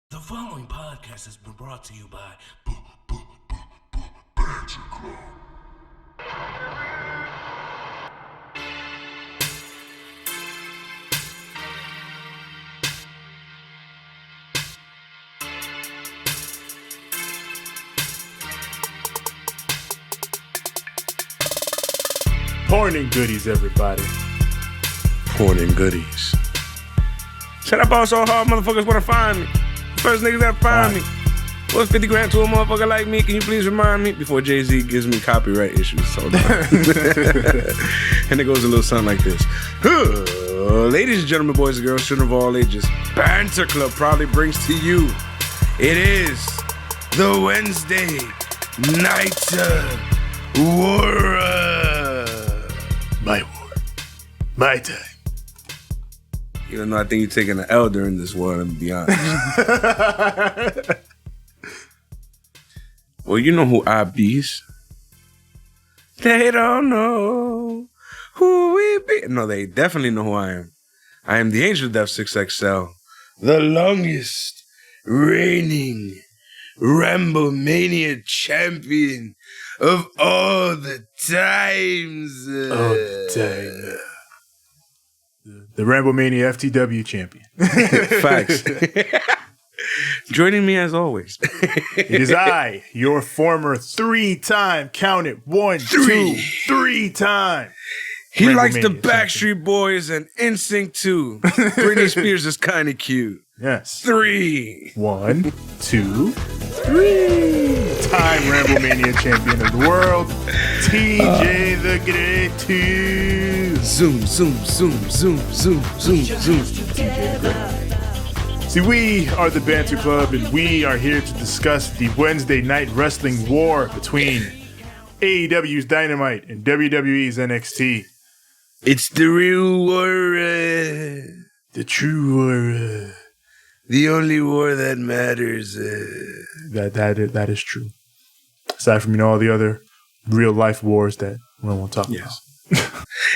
The following podcast has been brought to you by Banter Club. Porn and goodies, everybody. Porn and goodies. Shut up, all so hard motherfuckers wanna find me. First niggas that find me. What's 50 grand to a motherfucker like me? Can you please remind me? Before Jay-Z gives me copyright issues. And it goes a little something like this. Ladies and gentlemen, boys and girls, children of all ages, Banter Club proudly brings to you, it is the Wednesday Night War. My war. My time. Even though I think you're taking an L during this war, to be honest. Well, you know who I be's. They don't know who we be. No, they definitely know who I am. I am the Angel Death 6XL, the longest reigning Ramblemania champion of all the times. The Ramblemania FTW champion. Facts. Joining me as always. It is I, your former three-time, count it, 1, 2, 3 time. He likes the Backstreet Boys and NSYNC too. Britney Spears is kind of cute. Yes. 3. 1, 2, 3. Time Ramblemania champion of the world, TJ the Great 2. Zoom. TJ the Great. See, we are the Banter Club, and we are here to discuss the Wednesday night wrestling war between AEW's Dynamite and WWE's NXT. It's the real war. The true war. The only war that matters. That is true. Aside from, all the other real life wars that we won't talk about.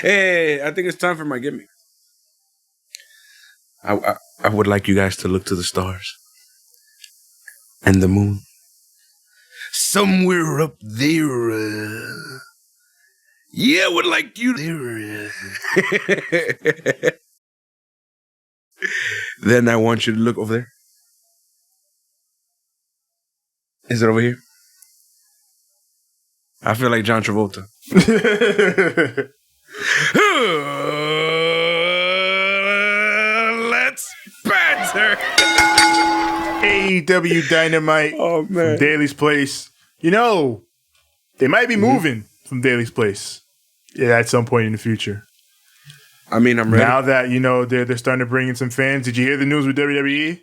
Hey, I think it's time for my gimmick. I would like you guys to look to the stars and the moon. Somewhere up there. I would like you there. Then I want you to look over there. Is it over here? I feel like John Travolta. Let's banter. AEW Dynamite from Daly's Place. They might be moving from Daly's Place at some point in the future. I mean, I'm ready. Now that, they're starting to bring in some fans. Did you hear the news with WWE?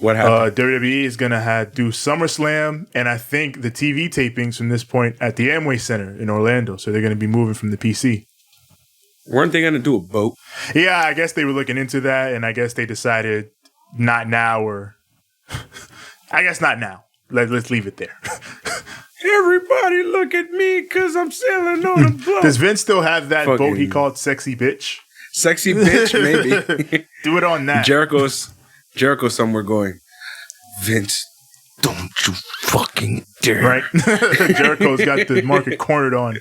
What happened? WWE is going to do SummerSlam and I think the TV tapings from this point at the Amway Center in Orlando. So they're going to be moving from the PC. Weren't they going to do a boat? Yeah, I guess they were looking into that, and I guess they decided not now, or I guess not now. Let's leave it there. Everybody look at me because I'm sailing on a boat. Does Vince still have that boat he called Sexy Bitch? Sexy Bitch, maybe. Do it on that. Jericho's somewhere going, Vince, don't you fucking dare. Right? Jericho's got the market cornered on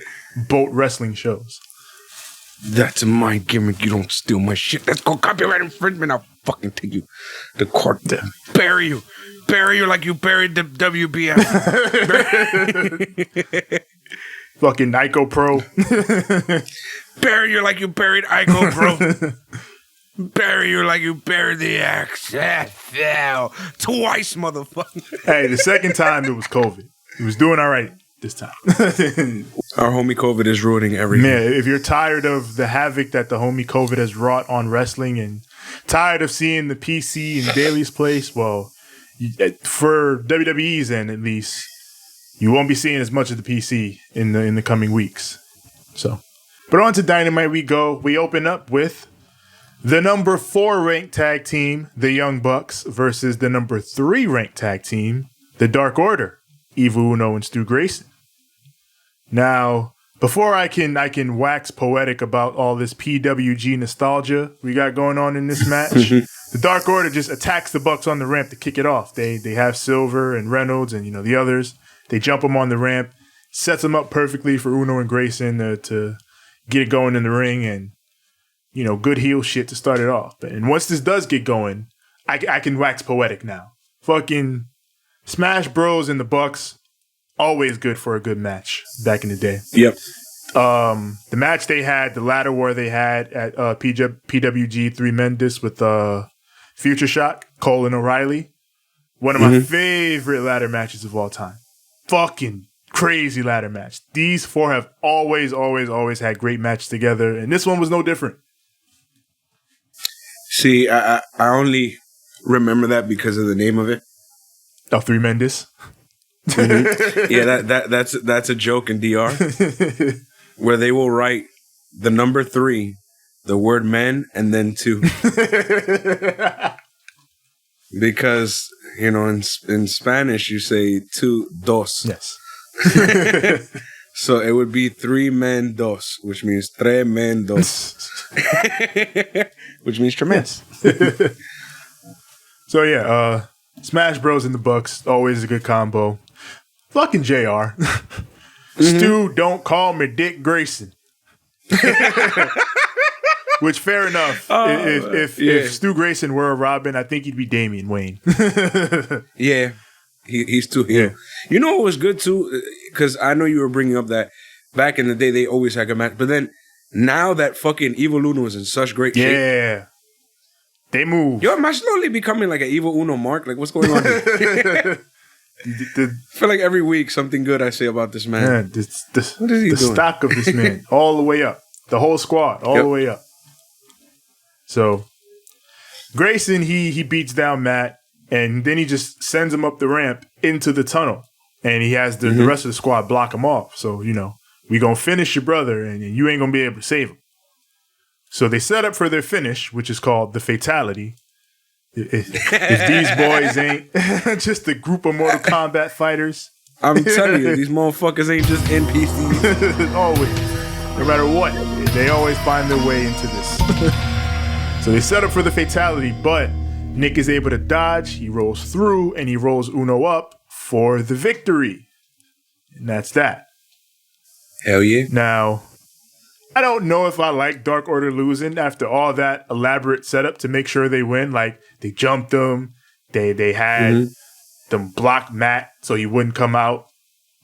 boat wrestling shows. That's my gimmick. You don't steal my shit. Let's go copyright infringement. I'll fucking take you to court. Bury you like you buried the WBF. Fucking Ico Pro. Bury you like you buried Ico Pro. Bury you like you buried the XFL. Twice, motherfucker. Hey, the second time it was COVID. He was doing all right this time. Our homie COVID is ruining everything. Man, if you're tired of the havoc that the homie COVID has wrought on wrestling and tired of seeing the PC in Daly's Place, well, for WWE's end at least, you won't be seeing as much of the PC in the coming weeks. So, but on to Dynamite we go. We open up with the number 4 ranked tag team, the Young Bucks, versus the number 3 ranked tag team, the Dark Order, Evil Uno and Stu Grayson. Now, before I can wax poetic about all this PWG nostalgia we got going on in this match, the Dark Order just attacks the Bucks on the ramp to kick it off. They have Silver and Reynolds and the others. They jump them on the ramp, sets them up perfectly for Uno and Grayson to get it going in the ring, and good heel shit to start it off. And once this does get going, I can wax poetic now. Fucking Smash Bros and the Bucks, always good for a good match back in the day. Yep. The match they had, the ladder war they had at PWG 3 Mendis with Future Shock, Cole and O'Reilly. One of my favorite ladder matches of all time. Fucking crazy ladder match. These four have always had great matches together, and this one was no different. See, I only remember that because of the name of it. Oh, 3 Mendis. Yeah, that's a joke in DR where they will write the number 3, the word men, and then 2. Because, in Spanish you say two, dos. Yes. So it would be 3 men, dos, which means tres men, dos. Which means tremendous. So yeah, Smash Bros and the Bucks, always a good combo. Fucking JR. Stu, don't call me Dick Grayson. Which, fair enough. If Stu Grayson were a Robin, I think he'd be Damian Wayne. Yeah, he's too. Yeah. You know what was good too? Because I know you were bringing up that back in the day they always had a match, but then now that fucking Evil Uno is in such great shape. Yeah. They move. Yo, am I slowly becoming like an Evil Uno mark? Like, what's going on here? I feel like every week something good I say about this man. Man, What is he the doing? stock of this man, all the way up. The whole squad, all the way up. So, Grayson, he beats down Matt, and then he just sends him up the ramp into the tunnel. And he has the rest of the squad block him off. So, we going to finish your brother, and you ain't going to be able to save him. So they set up for their finish, which is called the Fatality. If these boys ain't just a group of Mortal Kombat fighters. I'm telling you, these motherfuckers ain't just NPCs. Always. No matter what, they always find their way into this. So they set up for the Fatality, but Nick is able to dodge, he rolls through, and he rolls Uno up for the victory. And that's that. Hell yeah. Now, I don't know if I like Dark Order losing after all that elaborate setup to make sure they win. Like, they jumped them, they had them block Matt so he wouldn't come out.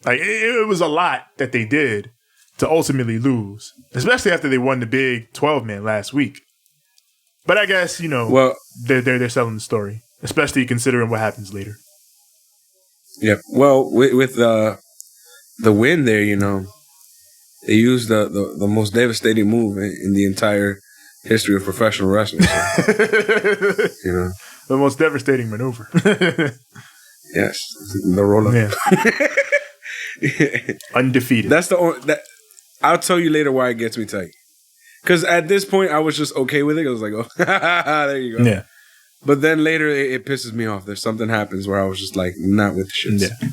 Like, it was a lot that they did to ultimately lose, especially after they won the big 12-man last week. But I guess, well, they're selling the story, especially considering what happens later. Yeah. Well, with the win there, they used the most devastating move in the entire history of professional wrestling. So, the most devastating maneuver. Yes, the roll up. Yeah. Undefeated. That's the only. I'll tell you later why it gets me tight. Because at this point, I was just okay with it. I was like, oh, there you go. Yeah. But then later, it pisses me off. There's something happens where I was just like, not with the shits. Yeah.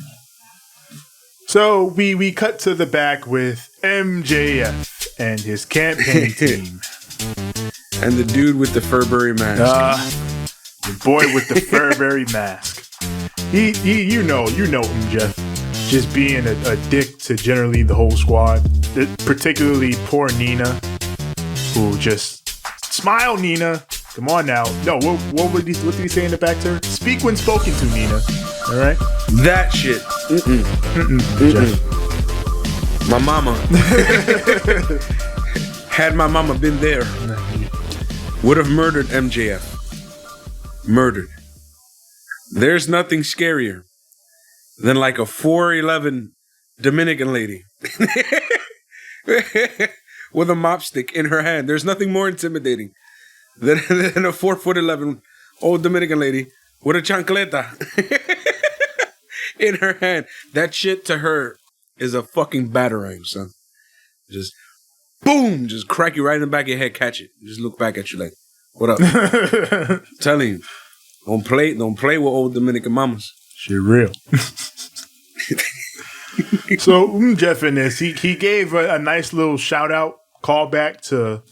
So we cut to the back with MJF and his campaign team. And the dude with the Furbury mask. The boy with the Furbury mask. You know him, Jeff. Just being a dick to generally the whole squad. Particularly poor Nina, who just smile, Nina. Come on now. No, what did he say in the back to her? Speak when spoken to, Nina. All right? That shit. My mama. Had my mama been there, would have murdered MJF. Murdered. There's nothing scarier than like a 4'11" Dominican lady with a mop stick in her hand. There's nothing more intimidating than a 4'11" old Dominican lady with a chancleta in her hand. That shit to her is a fucking batarang, son. Just boom, just crack you right in the back of your head, catch it. Just look back at you like, what up? Telling you, don't play with old Dominican mamas. Shit real. So Jeff in this, he gave a nice little shout out, call back to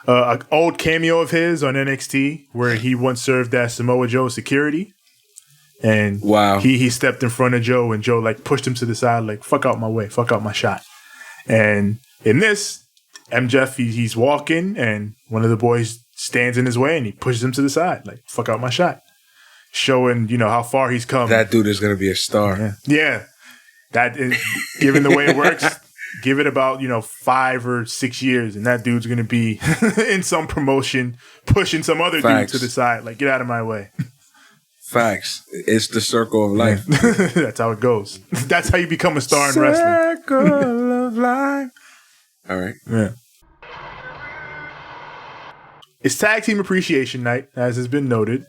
an old cameo of his on NXT where he once served as Samoa Joe's security. And he stepped in front of Joe and Joe like pushed him to the side, like, fuck out my way, fuck out my shot. And in this, MJF, he's walking and one of the boys stands in his way and he pushes him to the side, like, fuck out my shot. Showing, how far he's come. That dude is going to be a star. Yeah. That is, given the way it works, give it about, 5 or 6 years and that dude's going to be in some promotion, pushing some other dude to the side, like, get out of my way. Facts. It's the circle of life. That's how it goes. That's how you become a star in wrestling. Circle of life. All right. Yeah. It's Tag Team Appreciation Night, as has been noted.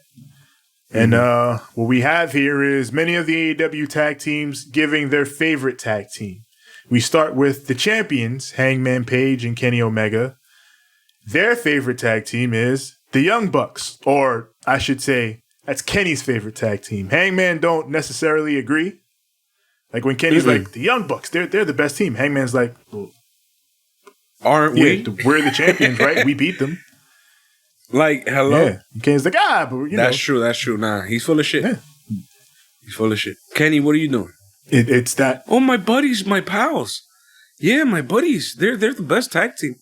And what we have here is many of the AEW tag teams giving their favorite tag team. We start with the champions, Hangman Page and Kenny Omega. Their favorite tag team is the Young Bucks, or I should say, that's Kenny's favorite tag team. Hangman don't necessarily agree. Like when Kenny's like, the Young Bucks, they're the best team. Hangman's like, well, aren't we? We're the champions, right? We beat them. Like, hello? Yeah. Kenny's like, but That's true. Nah, he's full of shit. Yeah. He's full of shit. Kenny, what are you doing? It's that. Oh, my buddies, my pals. Yeah, my buddies. They're the best tag team.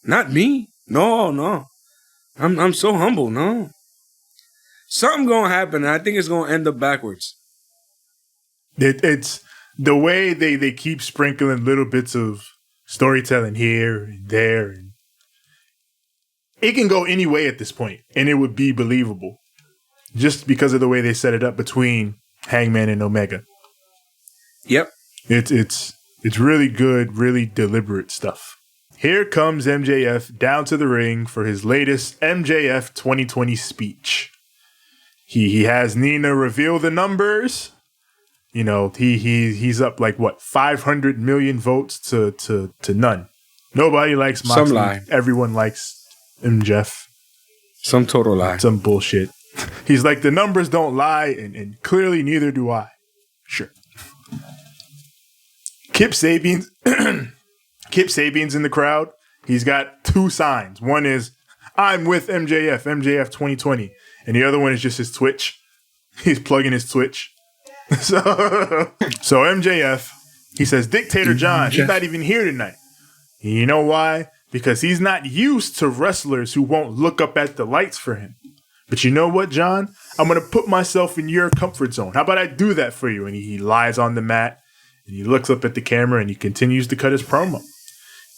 Not me. No. I'm so humble. No. Something gonna happen, and I think it's gonna end up backwards. It's the way they keep sprinkling little bits of storytelling here and there, and it can go any way at this point, and it would be believable, just because of the way they set it up between Hangman and Omega. Yep, it's really good, really deliberate stuff. Here comes MJF down to the ring for his latest MJF 2020 speech. He has Nina reveal the numbers. He's up like 500 million votes to none. Nobody likes Moxley. Some lie. Everyone likes MJF. Some total lie. Some bullshit. He's like, the numbers don't lie, and clearly neither do I. Sure. Kip Sabian's in the crowd. He's got 2 signs. One is, I'm with MJF 2020. And the other one is just his Twitch. He's plugging his Twitch. So MJF, he says, Dictator John, he's not even here tonight. You know why? Because he's not used to wrestlers who won't look up at the lights for him. But you know what, John? I'm going to put myself in your comfort zone. How about I do that for you? And he lies on the mat and he looks up at the camera and he continues to cut his promo.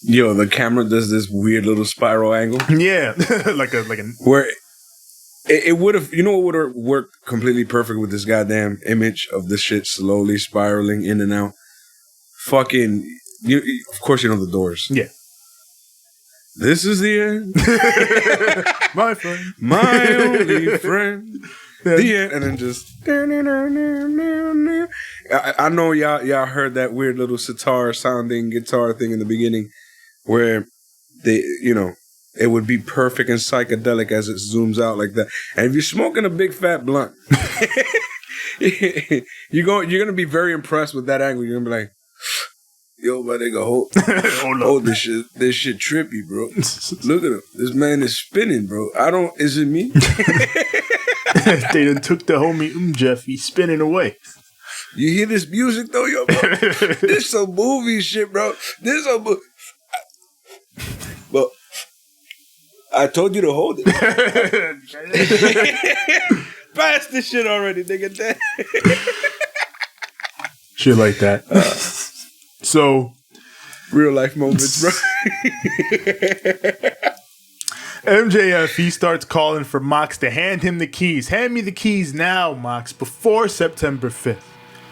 Yo, the camera does this weird little spiral angle. Yeah. like a where it would have, what would have worked completely perfect with this goddamn image of this shit slowly spiraling in and out. Fucking, of course you know the Doors. Yeah. This is the end. My friend. My only friend. The end. And then just. I know y'all heard that weird little sitar sounding guitar thing in the beginning where they, it would be perfect and psychedelic as it zooms out like that. And if you're smoking a big fat blunt, you're gonna be very impressed with that angle. You're gonna be like, yo, my nigga, hold this shit trippy, bro. Look at him. This man is spinning, bro. Is it me? They done took the homie Jeff. He's spinning away. You hear this music though, yo, bro? This some movie shit, bro. This some But I told you to hold it. Pass this shit already, nigga. Shit like that. So, real life moments, bro. MJF, he starts calling for Mox to hand him the keys. Hand me the keys now, Mox, before September 5th.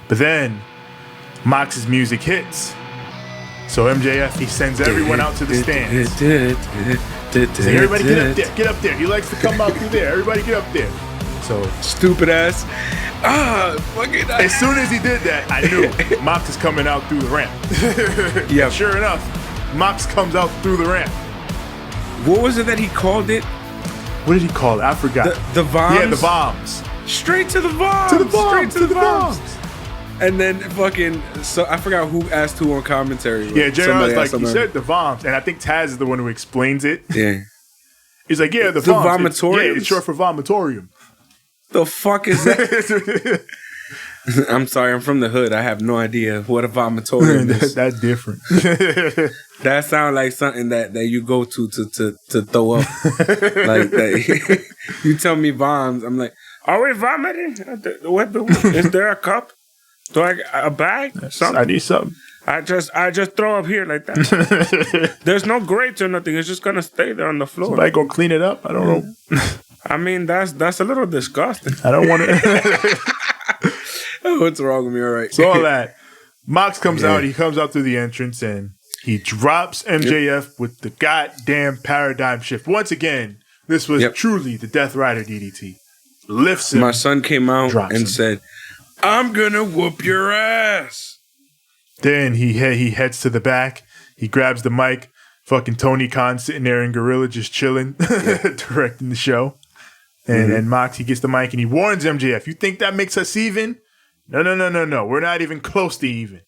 But then, Mox's music hits. So MJF, he sends everyone out to the stands. So everybody get up there. Get up there. He likes to come out through there. Everybody get up there. So stupid ass. Fucking. As soon as he did that, I knew Mox is coming out through the ramp. Yeah. Sure enough, Mox comes out through the ramp. What was it that he called it? What did he call it? I forgot. The bombs? Yeah, the bombs. Straight to the bombs. To the bombs. Straight to the bombs. And then so I forgot who asked who on commentary. Yeah, Jerry was like, he said the bombs. And I think Taz is the one who explains it. Yeah. He's like, yeah, the vomitorium. Yeah, it's short for vomitorium. The fuck is that? I'm sorry, I'm from the hood. I have no idea what a vomitorium is. That's different. That sounds like something that you go to throw up. Like that. You tell me voms, I'm like, are we vomiting? Is there a cup? Do I a bag? Something? I need something. I just throw up here like that. There's no grates or nothing. It's just gonna stay there on the floor. Somebody go clean it up. I don't know. I mean, that's a little disgusting. I don't want to. What's wrong with me? All right. So all that. Mox comes out. He comes out through the entrance and he drops MJF with the goddamn paradigm shift. Once again, this was truly the Death Rider DDT. Lifts him. My son came out and him. said, "I'm gonna whoop your ass." Then he heads to the back. He grabs the mic. Fucking Tony Khan sitting there in Gorilla just chilling, directing the show. And Mox, he gets the mic and he warns MJF, you think that makes us even? No. We're not even close to even.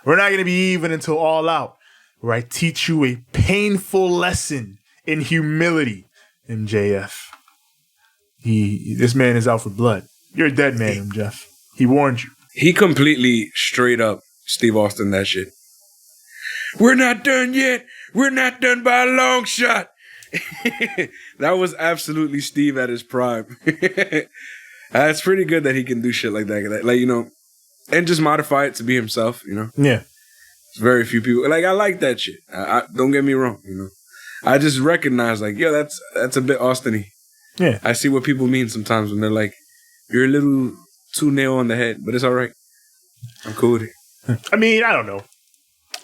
We're not going to be even until All Out, where I teach you a painful lesson in humility, MJF. This man is out for blood. You're a dead man, MJF. He warned you. He completely straight up Steve Austin that shit. We're not done yet. We're not done by a long shot. That was absolutely Steve at his prime. It's pretty good that he can do shit like that. Like, you know, and just modify it to be himself, you know? Yeah. It's very few people. Like, I like that shit. I don't get me wrong, you know? I just recognize, like, yo, that's a bit Austin-y. Yeah. I see what people mean sometimes when they're like, you're a little too nail on the head, but it's all right. I'm cool with it. I mean, I don't know.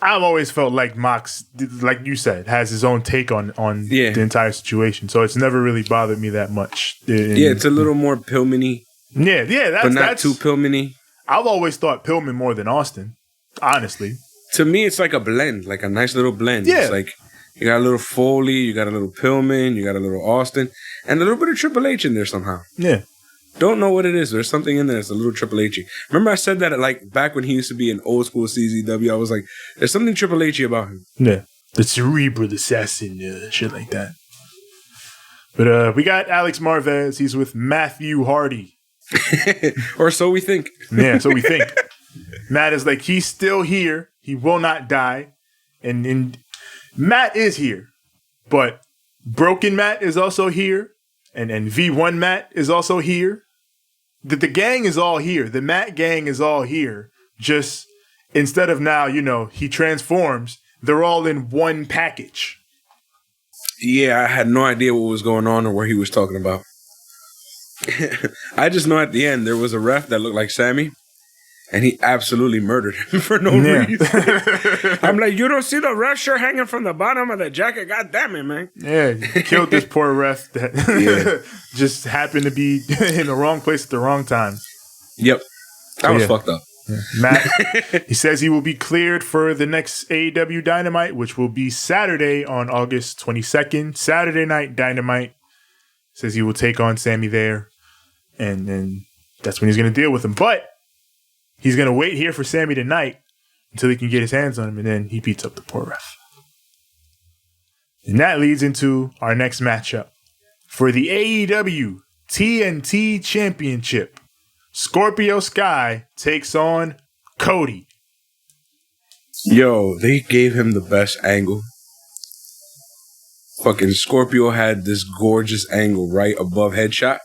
I've always felt like Mox, like you said, has his own take on the entire situation. So it's never really bothered me that much. It's a little more Pillman-y. Yeah, but not too Pillman-y. I've always thought Pillman more than Austin, honestly. To me, it's like a blend, like a nice little blend. Yeah. It's like you got a little Foley, you got a little Pillman, you got a little Austin, and a little bit of Triple H in there somehow. Yeah. Don't know what it is. There's something in there that's a little Triple H-y. Remember I said that like back when he used to be an old school CZW, I was like, there's something Triple H-y about him. Yeah. The cerebral assassin, shit like that. But we got Alex Marvez. He's with Matthew Hardy. Or so we think. Yeah, so we think. Matt is like, he's still here. He will not die. And Matt is here. But Broken Matt is also here. And V1 Matt is also here. The gang is all here. The Matt gang is all here. Just instead of now, you know, he transforms, they're all in one package. Yeah, I had no idea what was going on or what he was talking about. I just know at the end there was a ref that looked like Sammy, and he absolutely murdered him for no reason. I'm like, you don't see the ref shirt hanging from the bottom of the jacket? God damn it, man. Yeah, he killed this poor ref that just happened to be in the wrong place at the wrong time. Yep. That was fucked up. Yeah. Matt, he says he will be cleared for the next AEW Dynamite, which will be Saturday on August 22nd. Saturday Night Dynamite. Says he will take on Sammy there. And that's when he's going to deal with him. But he's going to wait here for Sammy tonight until he can get his hands on him, and then he beats up the poor ref. And that leads into our next matchup. For the AEW TNT Championship, Scorpio Sky takes on Cody. Yo, they gave him the best angle. Fucking Scorpio had this gorgeous angle right above headshot.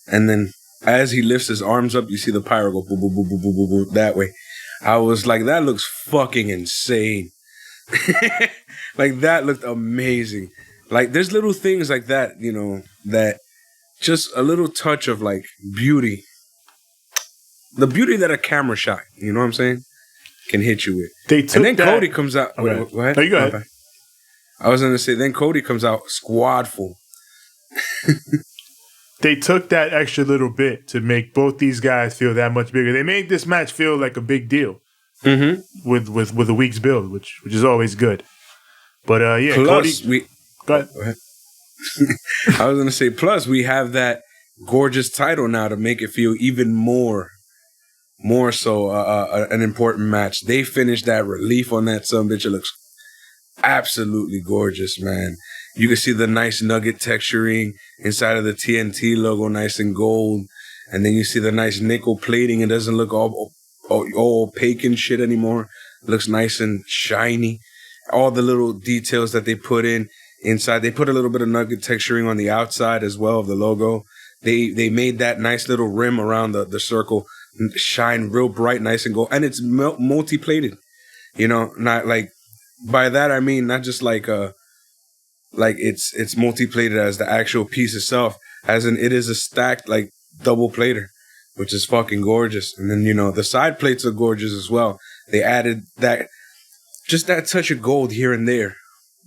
And then as he lifts his arms up, you see the pyro go boop, boop, boop, boop, boop, boop, boop, that way. I was like, that looks fucking insane. Like, that looked amazing. Like, there's little things like that, you know, that just a little touch of, like, beauty. The beauty that a camera shot, you know what I'm saying, can hit you with. And then Cody comes out. Okay. Wait, go ahead. No, you go ahead. I was going to say, then Cody comes out squad full. They took that extra little bit to make both these guys feel that much bigger. They made this match feel like a big deal with a week's build, which is always good. But yeah, plus, Cody. Go ahead. I was gonna say, plus we have that gorgeous title now to make it feel even more so an important match. They finished that relief on that sumbitch. It looks absolutely gorgeous, man. You can see the nice nugget texturing inside of the TNT logo, nice and gold. And then you see the nice nickel plating. It doesn't look all opaque and shit anymore. It looks nice and shiny. All the little details that they put in inside. They put a little bit of nugget texturing on the outside as well of the logo. They made that nice little rim around the circle shine real bright, nice and gold. And it's multi-plated. You know, not like, by that I mean not just like it's multi-plated as the actual piece itself, as in it is a stacked like double plater, which is fucking gorgeous. And then, you know, the side plates are gorgeous as well. They added that touch of gold here and there,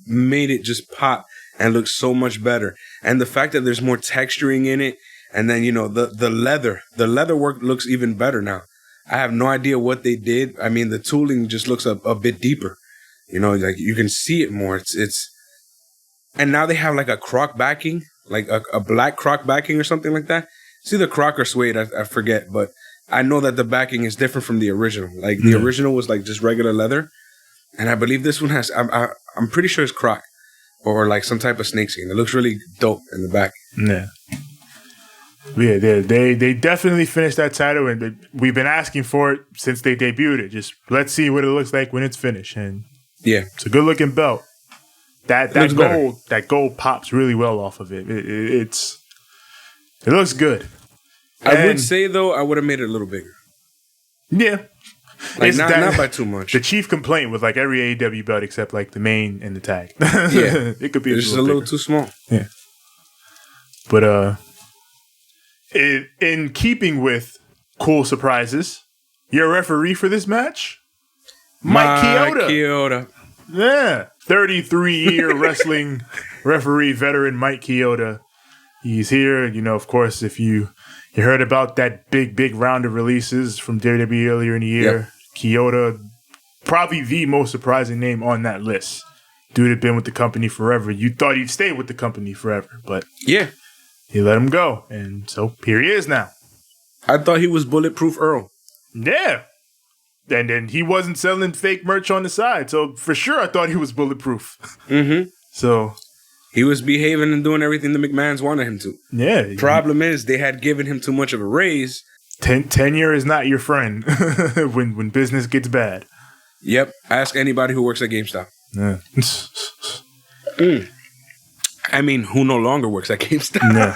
made it just pop and look so much better. And the fact that there's more texturing in it, and then, you know, the leather work looks even better now. I have no idea what they did. I mean, the tooling just looks a bit deeper. You know, like you can see it more. It's and now they have like a croc backing, like a black croc backing or something like that. It's either croc or suede, I forget, but I know that the backing is different from the original. Like the original was like just regular leather, and I believe this one has. I'm pretty sure it's croc or like some type of snakeskin. It looks really dope in the back. Yeah. Yeah, they definitely finished that title, and we've been asking for it since they debuted it. Just let's see what it looks like when it's finished, and yeah, it's a good looking belt. That gold pops really well off of it. It looks good. I would say though, I would have made it a little bigger. Yeah, like not by too much. The chief complaint with like every AEW belt except like the main and the tag. Yeah, it could be just a little too small. Yeah, but in keeping with cool surprises, your referee for this match, Mike Kyota. Yeah, 33-year wrestling referee veteran Mike Kyota. He's here. You know, of course, if you heard about that big round of releases from WWE earlier in the year, Kyota, probably the most surprising name on that list. Dude had been with the company forever. You thought he'd stay with the company forever, but yeah, he let him go, and so here he is now. I thought he was Bulletproof Earl. Yeah. And then he wasn't selling fake merch on the side, so for sure I thought he was bulletproof. Mm-hmm. So he was behaving and doing everything the McMahons wanted him to. Yeah. Problem is they had given him too much of a raise. Tenure is not your friend when business gets bad. Yep. Ask anybody who works at GameStop. Yeah. I mean, who no longer works at GameStop. Yeah.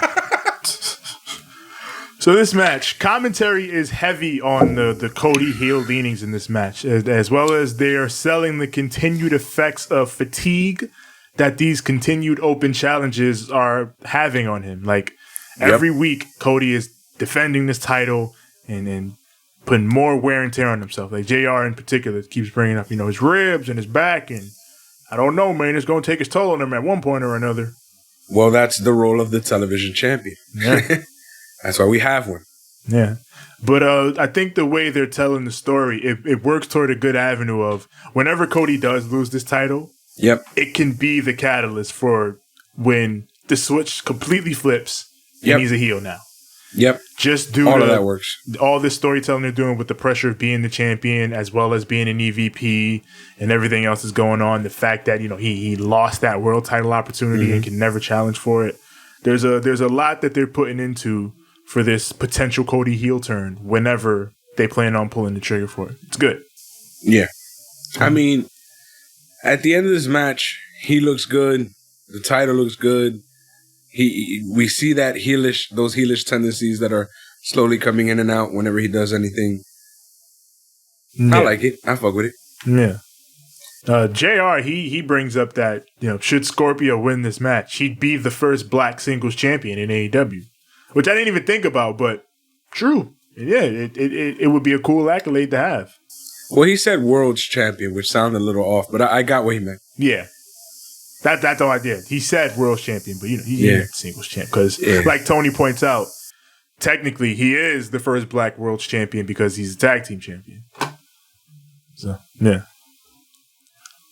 So this match, commentary is heavy on the Cody heel leanings in this match, as well as they are selling the continued effects of fatigue that these continued open challenges are having on him. Like every week, Cody is defending this title and putting more wear and tear on himself. Like JR in particular keeps bringing up, you know, his ribs and his back, and I don't know, man, it's going to take its toll on him at one point or another. Well, that's the role of the television champion. Yeah. That's why we have one. Yeah. But I think the way they're telling the story, it works toward a good avenue of whenever Cody does lose this title, it can be the catalyst for when the switch completely flips and he's a heel now. Yep. Just due all to of that works. All this storytelling they're doing with the pressure of being the champion as well as being an EVP and everything else is going on. The fact that, you know, he lost that world title opportunity and can never challenge for it. There's a lot that they're putting into for this potential Cody heel turn whenever they plan on pulling the trigger for it. It's good. Yeah. I mean, at the end of this match, he looks good. The title looks good. We see that those heelish tendencies that are slowly coming in and out whenever he does anything. Yeah. I like it. I fuck with it. Yeah. JR, he brings up that, you know, should Scorpio win this match, he'd be the first black singles champion in AEW. Which I didn't even think about, but true. Yeah, it would be a cool accolade to have. Well, he said world's champion, which sounded a little off, but I got what he meant. Yeah. That's all I did. He said world's champion, but, you know, he ain't singles champ. Because, like Tony points out, technically he is the first black world's champion because he's a tag team champion. So, yeah.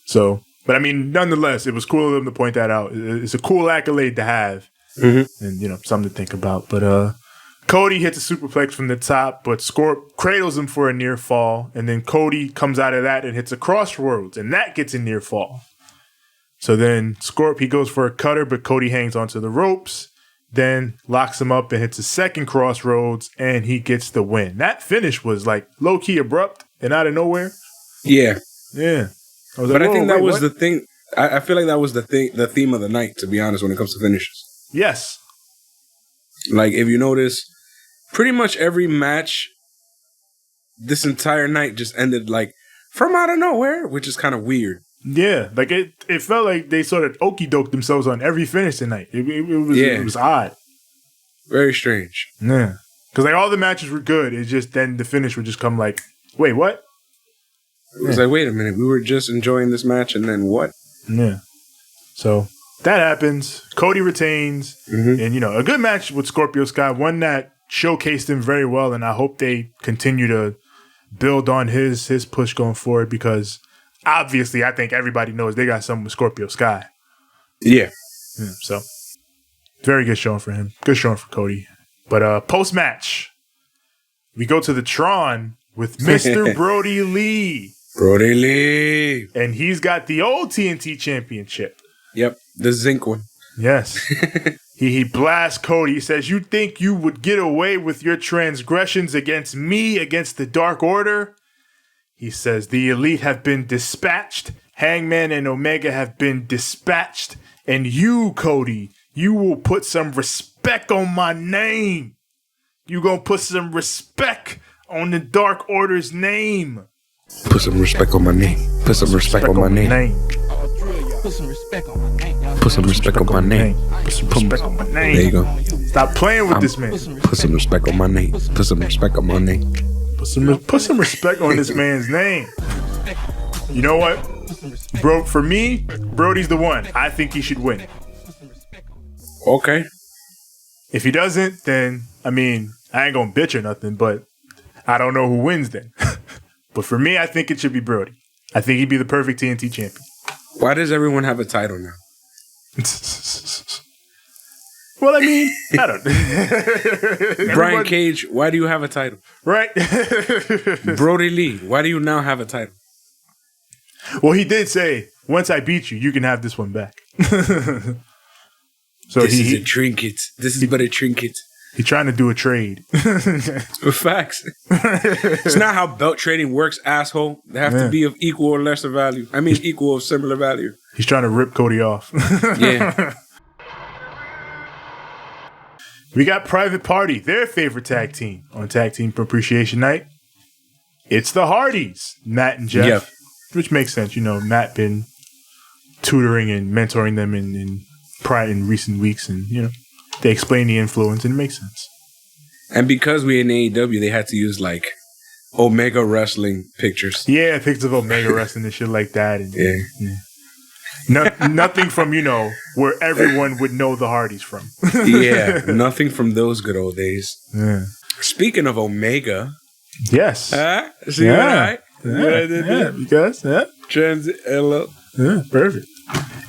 So, but I mean, nonetheless, it was cool of them to point that out. It's a cool accolade to have. Mm-hmm. And, you know, something to think about. But Cody hits a superplex from the top, but Scorp cradles him for a near fall. And then Cody comes out of that and hits a crossroads, and that gets a near fall. So then Scorp, he goes for a cutter, but Cody hangs onto the ropes, then locks him up and hits a second crossroads, and he gets the win. That finish was like low-key abrupt and out of nowhere. Yeah. Yeah. But I think that was the thing. I feel like that was the theme of the night, to be honest, when it comes to finishes. Yes. Like, if you notice, pretty much every match this entire night just ended like from out of nowhere, which is kind of weird. Yeah, like it felt like they sort of okey-doked themselves on every finish tonight. It was odd. Very strange. Yeah. Because like all the matches were good. It's just then the finish would just come like, wait, what? It was like, wait a minute. We were just enjoying this match and then what? Yeah. So that happens. Cody retains. Mm-hmm. And, you know, a good match with Scorpio Sky. One that showcased him very well. And I hope they continue to build on his push going forward because obviously, I think everybody knows they got something with Scorpio Sky. Yeah. So, very good showing for him. Good showing for Cody. But post-match, we go to the Tron with Mr. Brodie Lee. Brodie Lee. And he's got the old TNT Championship. Yep, the Zinc one. Yes. He blasts Cody. He says, you think you would get away with your transgressions against me, against the Dark Order? He says, the Elite have been dispatched. Hangman and Omega have been dispatched. And you, Cody, you will put some respect on my name. You gonna put some respect on the Dark Order's name. Put some respect on my name. Put some respect on my name. Put some respect on my name. Put some respect on my name. Put some respect on my name. There you go. Stop playing with this man. Put some respect on my name. Put some respect on my name. Put some respect on this man's name. You know what? Bro, for me, Brodie's the one. I think he should win. Okay. If he doesn't, then, I mean, I ain't gonna bitch or nothing, but I don't know who wins then. But for me, I think it should be Brodie. I think he'd be the perfect TNT champion. Why does everyone have a title now? Well, I mean, I don't. Brian Cage, why do you have a title? Right. Brodie Lee, why do you now have a title? Well, he did say, once I beat you, you can have this one back. So this is a trinket. This is but a trinket. He's trying to do a trade. Facts. It's not how belt trading works, asshole. They have to be of equal or lesser value. I mean, equal or similar value. He's trying to rip Cody off. Yeah. We got Private Party, their favorite tag team on Tag Team Appreciation Night. It's the Hardys, Matt and Jeff. Yep. Which makes sense. You know, Matt been tutoring and mentoring them in recent weeks, and you know, they explain the influence, and it makes sense. And because we in AEW, they had to use like Omega Wrestling pictures. Yeah, pictures of Omega Wrestling and shit like that. And, yeah. Nothing from, you know, where everyone would know the Hardys from. Yeah, nothing from those good old days. Yeah. Speaking of Omega. Yes. See what I did there? Because, hello. Yeah, perfect.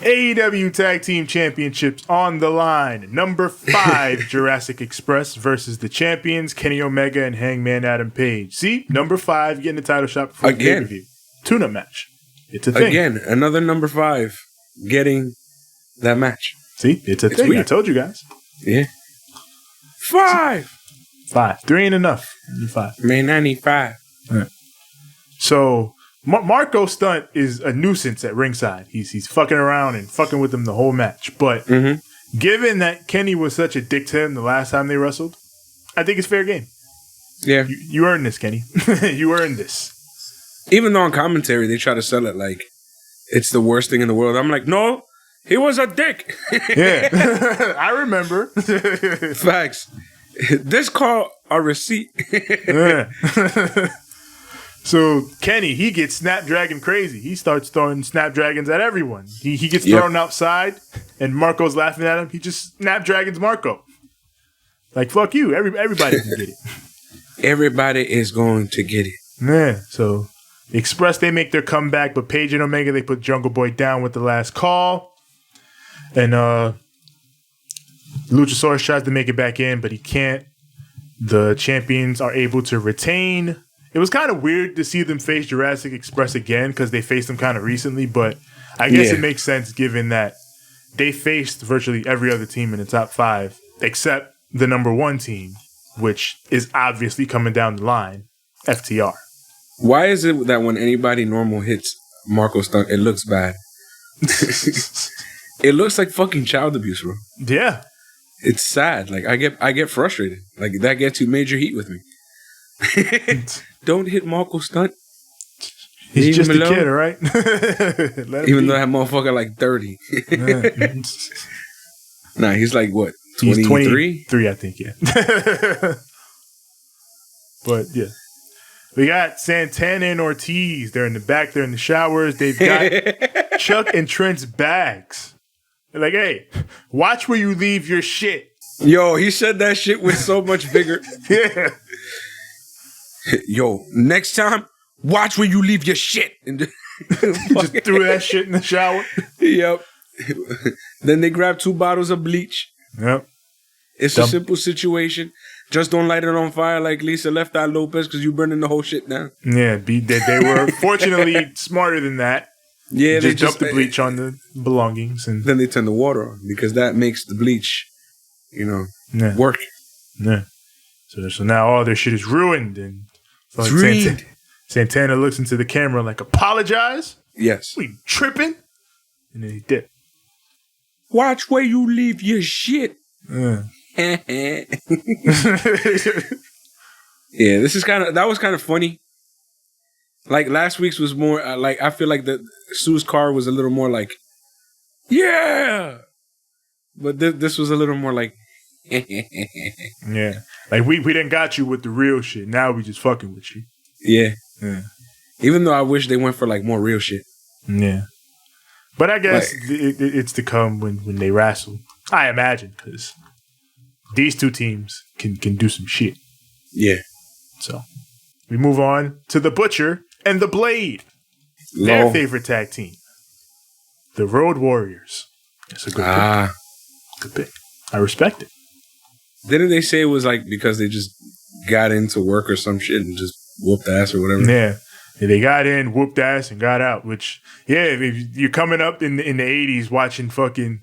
AEW Tag Team Championships on the line. Number 5, Jurassic Express versus the champions, Kenny Omega and Hangman Adam Page. See? Number 5 getting the title shot before the pay-per-view. Tune-up match. It's a thing. Again, another number 5 getting that match. See? It's a thing. Weird. I told you guys. Yeah. 5! 3 ain't enough. You need 5. Man, I need 5. Right. So, Marco Stunt is a nuisance at ringside. He's fucking around and fucking with them the whole match. But given that Kenny was such a dick to him the last time they wrestled, I think it's fair game. Yeah. You earned this, Kenny. You earned this. Even though on commentary they try to sell it like it's the worst thing in the world. I'm like, no, he was a dick. Yeah. I remember. Facts. This call a receipt. Yeah. So Kenny, he gets Snapdragon crazy. He starts throwing Snapdragons at everyone. He gets thrown outside, and Marco's laughing at him. He just Snapdragons Marco. Like, fuck you. Everybody can get it. Everybody is going to get it. Yeah. So Express, they make their comeback, but Page and Omega, they put Jungle Boy down with the last call. And Luchasaurus tries to make it back in, but he can't. The champions are able to retain. It was kind of weird to see them face Jurassic Express again because they faced them kind of recently, but I guess it makes sense given that they faced virtually every other team in the top 5 except the number 1 team, which is obviously coming down the line, FTR. Why is it that when anybody normal hits Marco Stunt, it looks bad? It looks like fucking child abuse, bro. Yeah. It's sad. Like I get frustrated. Like that gets you major heat with me. Don't hit Marco Stunt. He's just a kid, all right? Even though that motherfucker like 30. Nah, he's like what? 23? He's 23, I think, yeah. But yeah. We got Santana and Ortiz. They're in the back. They're in the showers. They've got Chuck and Trent's bags. They're like, hey, watch where you leave your shit. Yo, he said that shit with so much vigor. Yeah. Yo, next time, watch where you leave your shit. And just threw that shit in the shower. Yep. Then they grabbed 2 bottles of bleach. Yep. It's a simple situation. Just don't light it on fire like Lisa left out Lopez because you burning the whole shit down. Yeah, they were fortunately smarter than that. Yeah, they dumped the bleach on the belongings, and then they turn the water on because that makes the bleach, work. Yeah. So now all their shit is ruined, and so Santana looks into the camera like, apologize? Yes. We tripping? And then he dipped. Watch where you leave your shit. Yeah, that was kind of funny. Like last week's was more like I feel like Sue's car was a little more like, yeah, but this was a little more like, yeah, like we didn't got you with the real shit. Now we just fucking with you. Yeah. Even though I wish they went for like more real shit. Yeah, but I guess it's to come when they wrestle. I imagine because these 2 teams can do some shit. Yeah. So we move on to the Butcher and the Blade. Their favorite tag team. The Road Warriors. That's a good pick. Good pick. I respect it. Didn't they say it was like because they just got into work or some shit and just whooped ass or whatever? Yeah. They got in, whooped ass, and got out, which, yeah, if you're coming up in the 80s watching fucking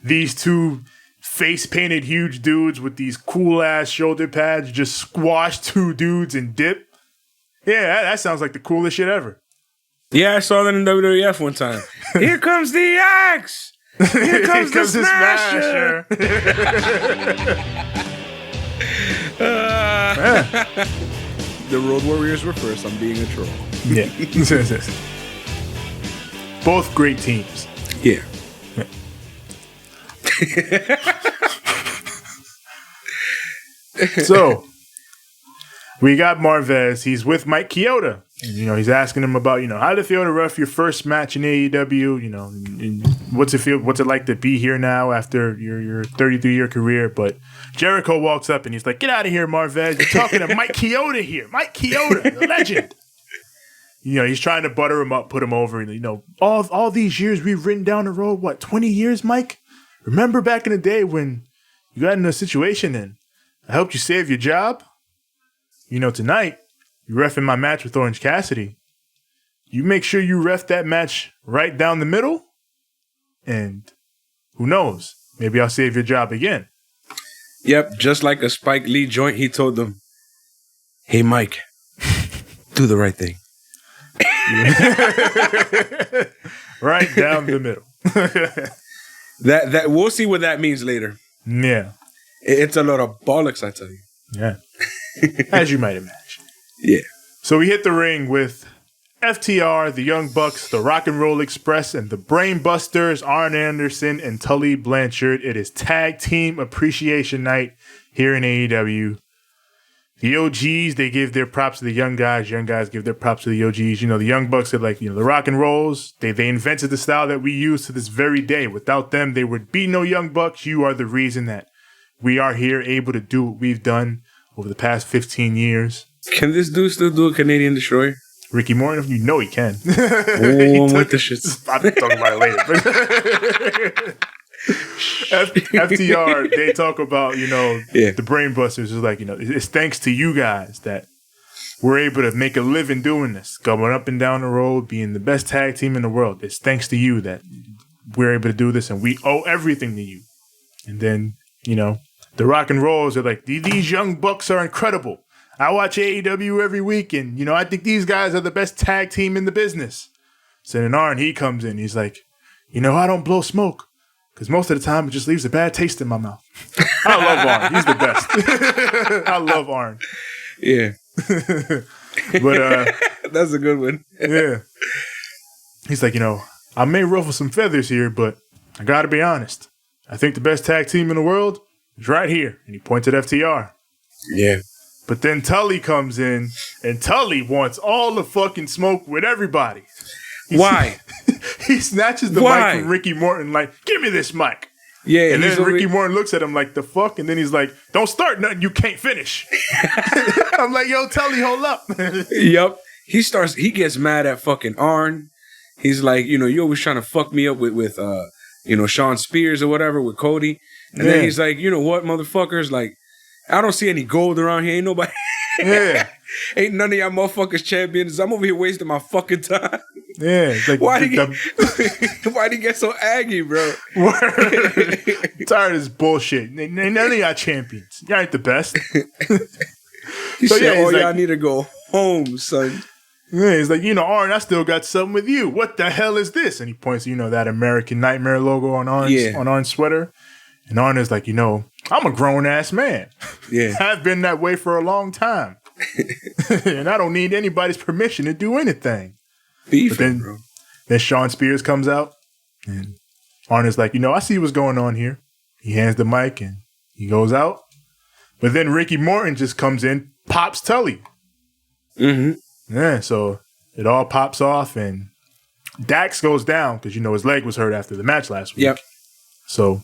these 2 face-painted huge dudes with these cool-ass shoulder pads just squash 2 dudes and dip. Yeah, that sounds like the coolest shit ever. Yeah, I saw that in WWF one time. Here comes the axe! Here comes the smasher! The Road Warriors were first. I'm being a troll. Yeah. Both great teams. Yeah. So, we got Marvez. He's with Mike Kyota. And, he's asking him about, how did it feel to ref your first match in AEW? And what's it feel? What's it like to be here now after your 33-year career? But Jericho walks up and he's like, "Get out of here, Marvez! You're talking to Mike Kyota here. Mike Kyota, the legend." He's trying to butter him up, put him over. All these years we've ridden down the road. What, 20 years, Mike? Remember back in the day when you got in a situation and I helped you save your job? Tonight, you're reffing my match with Orange Cassidy. You make sure you ref that match right down the middle, and who knows? Maybe I'll save your job again. Yep, just like a Spike Lee joint, he told them, "Hey, Mike, do the right thing." Right down the middle. That we'll see what that means later. Yeah. It's a lot of bollocks, I tell you. Yeah. As you might imagine. Yeah. So we hit the ring with FTR, the Young Bucks, the Rock and Roll Express, and the Brain Busters, Arn Anderson and Tully Blanchard. It is Tag Team Appreciation Night here in AEW. The OGs, they give their props to the young guys. Young guys give their props to the OGs. The Young Bucks are like, the Rock and Rolls. They invented the style that we use to this very day. Without them, there would be no Young Bucks. You are the reason that we are here able to do what we've done over the past 15 years. Can this dude still do a Canadian Destroyer? Ricky Morton, he can. Oh, I'm with the shit. I'll talk about it later. FTR, they talk about, the Brain Busters. It's like, it's thanks to you guys that we're able to make a living doing this, going up and down the road, being the best tag team in the world. It's thanks to you that we're able to do this, and we owe everything to you. And then, the rock and rolls are like, these young bucks are incredible. I watch AEW every week, and, I think these guys are the best tag team in the business. So then Arn, he comes in. He's like, I don't blow smoke because most of the time it just leaves a bad taste in my mouth. I love Arn. He's the best. I love Arn. Yeah. But that's a good one. yeah. He's like, I may ruffle some feathers here, but I got to be honest. I think the best tag team in the world is right here. And he points at FTR. Yeah. But then Tully comes in, and Tully wants all the fucking smoke with everybody. Why? He snatches the mic from Ricky Morton, like, give me this mic. Yeah. And then Ricky Morton looks at him like, the fuck? And then he's like, don't start nothing you can't finish. I'm like, yo, Tully, hold up. Yep. He gets mad at fucking Arn. He's like, you always trying to fuck me up with Sean Spears or whatever with Cody. And then he's like, you know what, motherfuckers? Like, I don't see any gold around here. Ain't nobody. Yeah. Ain't none of y'all motherfuckers champions. I'm over here wasting my fucking time. Yeah. Like, why'd he get so aggy, bro? I'm tired of this bullshit. None of y'all champions. Y'all ain't the best. He said, y'all like, need to go home, son. Yeah, he's like, Arn, I still got something with you. What the hell is this? And he points, that American Nightmare logo on Arn's sweater. And Arn is like, I'm a grown-ass man. Yeah. I've been that way for a long time. And I don't need anybody's permission to do anything. Beefing, bro. Then Sean Spears comes out. And Arn is like, I see what's going on here. He hands the mic and he goes out. But then Ricky Morton just comes in, pops Tully. Mm-hmm. Yeah, so it all pops off, and Dax goes down because, his leg was hurt after the match last week. Yep. So,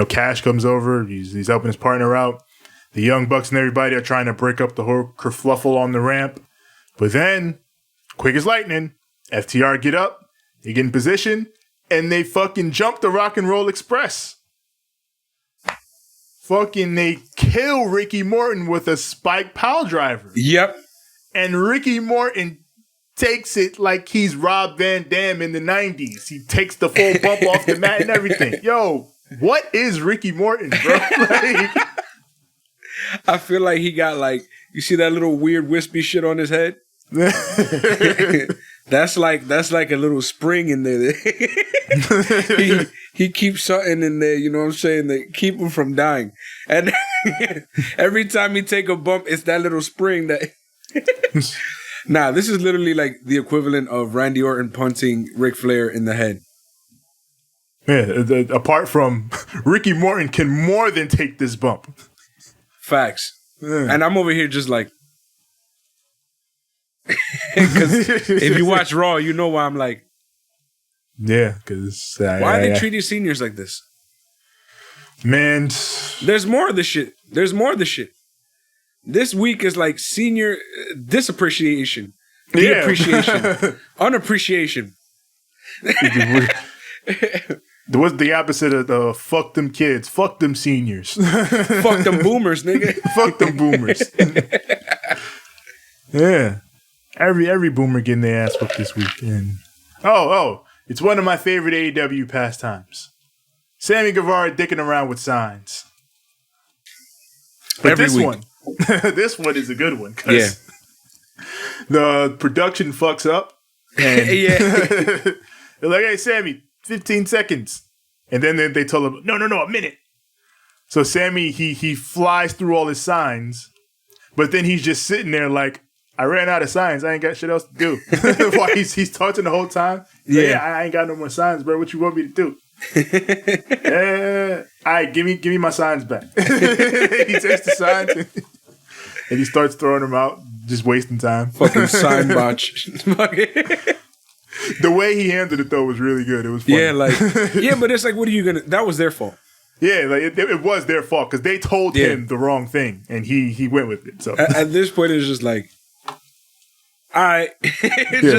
Cash comes over. He's helping his partner out. The Young Bucks and everybody are trying to break up the whole kerfluffle on the ramp. But then, quick as lightning, FTR get up, they get in position, and they fucking jump the Rock and Roll Express. Fucking they kill Ricky Morton with a spike pile driver. Yep. And Ricky Morton takes it like he's Rob Van Dam in the 90s. He takes the full bump off the mat and everything. Yo, what is Ricky Morton, bro? I feel like he got you see that little weird wispy shit on his head? That's like a little spring in there. he keeps something in there, you know what I'm saying, that keep him from dying. And every time he take a bump, it's that little spring that... Nah, this is literally like the equivalent of Randy Orton punting Ric Flair in the head. Yeah, apart from Ricky Morton can more than take this bump. Facts. Yeah. And I'm over here just like... Because if you watch Raw, you know why I'm like... Yeah, because... why are they treating seniors like this? Man... There's more of the shit. This week is like senior disappreciation. Deappreciation. Unappreciation. What's the opposite of the fuck them kids? Fuck them seniors. Fuck them boomers, nigga. Fuck them boomers. Yeah. Every boomer getting their ass whooped this week. And it's one of my favorite AEW pastimes. Sammy Guevara dicking around with signs. But this one is a good one because the production fucks up. And they're like, hey, Sammy, 15 seconds. And then they told him, no, a minute. So Sammy, he flies through all his signs, but then he's just sitting there like, I ran out of signs. I ain't got shit else to do. While he's talking the whole time. Like, I ain't got no more signs, bro. What you want me to do? All right, give me my signs back. He takes the signs and he starts throwing them out, just wasting time. Fucking sign botch. The way he handled it though was really good. It was funny. But it's like, what are you gonna? That was their fault. Yeah, like it was their fault because they told him the wrong thing and he went with it. So at this point, it's just like, all right,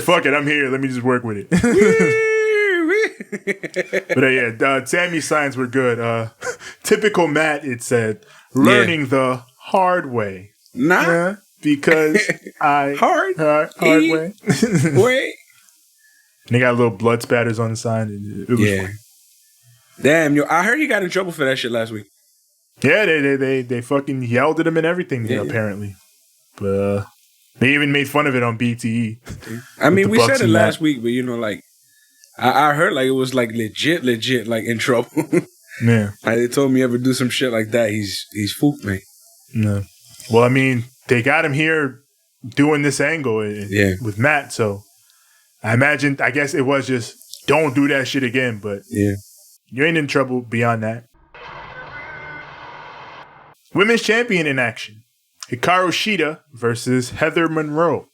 fuck it, I'm here. Let me just work with it. But Sammy's signs were good. Typical Matt, it said, learning the hard way. Nah. because hard way. Wait. And they got little blood spatters on the side. And it was fun. Damn, yo, I heard he got in trouble for that shit last week. Yeah, they fucking yelled at him and everything, apparently. But they even made fun of it on BTE. I mean, we said it last week, but you know, like, I heard like it was like legit, like in trouble. Yeah. Like, they told me ever do some shit like that, he's fooled me. No. Well, I mean, they got him here doing this angle with Matt, so I guess it was just don't do that shit again, but you ain't in trouble beyond that. Women's champion in action. Hikaru Shida versus Heather Monroe.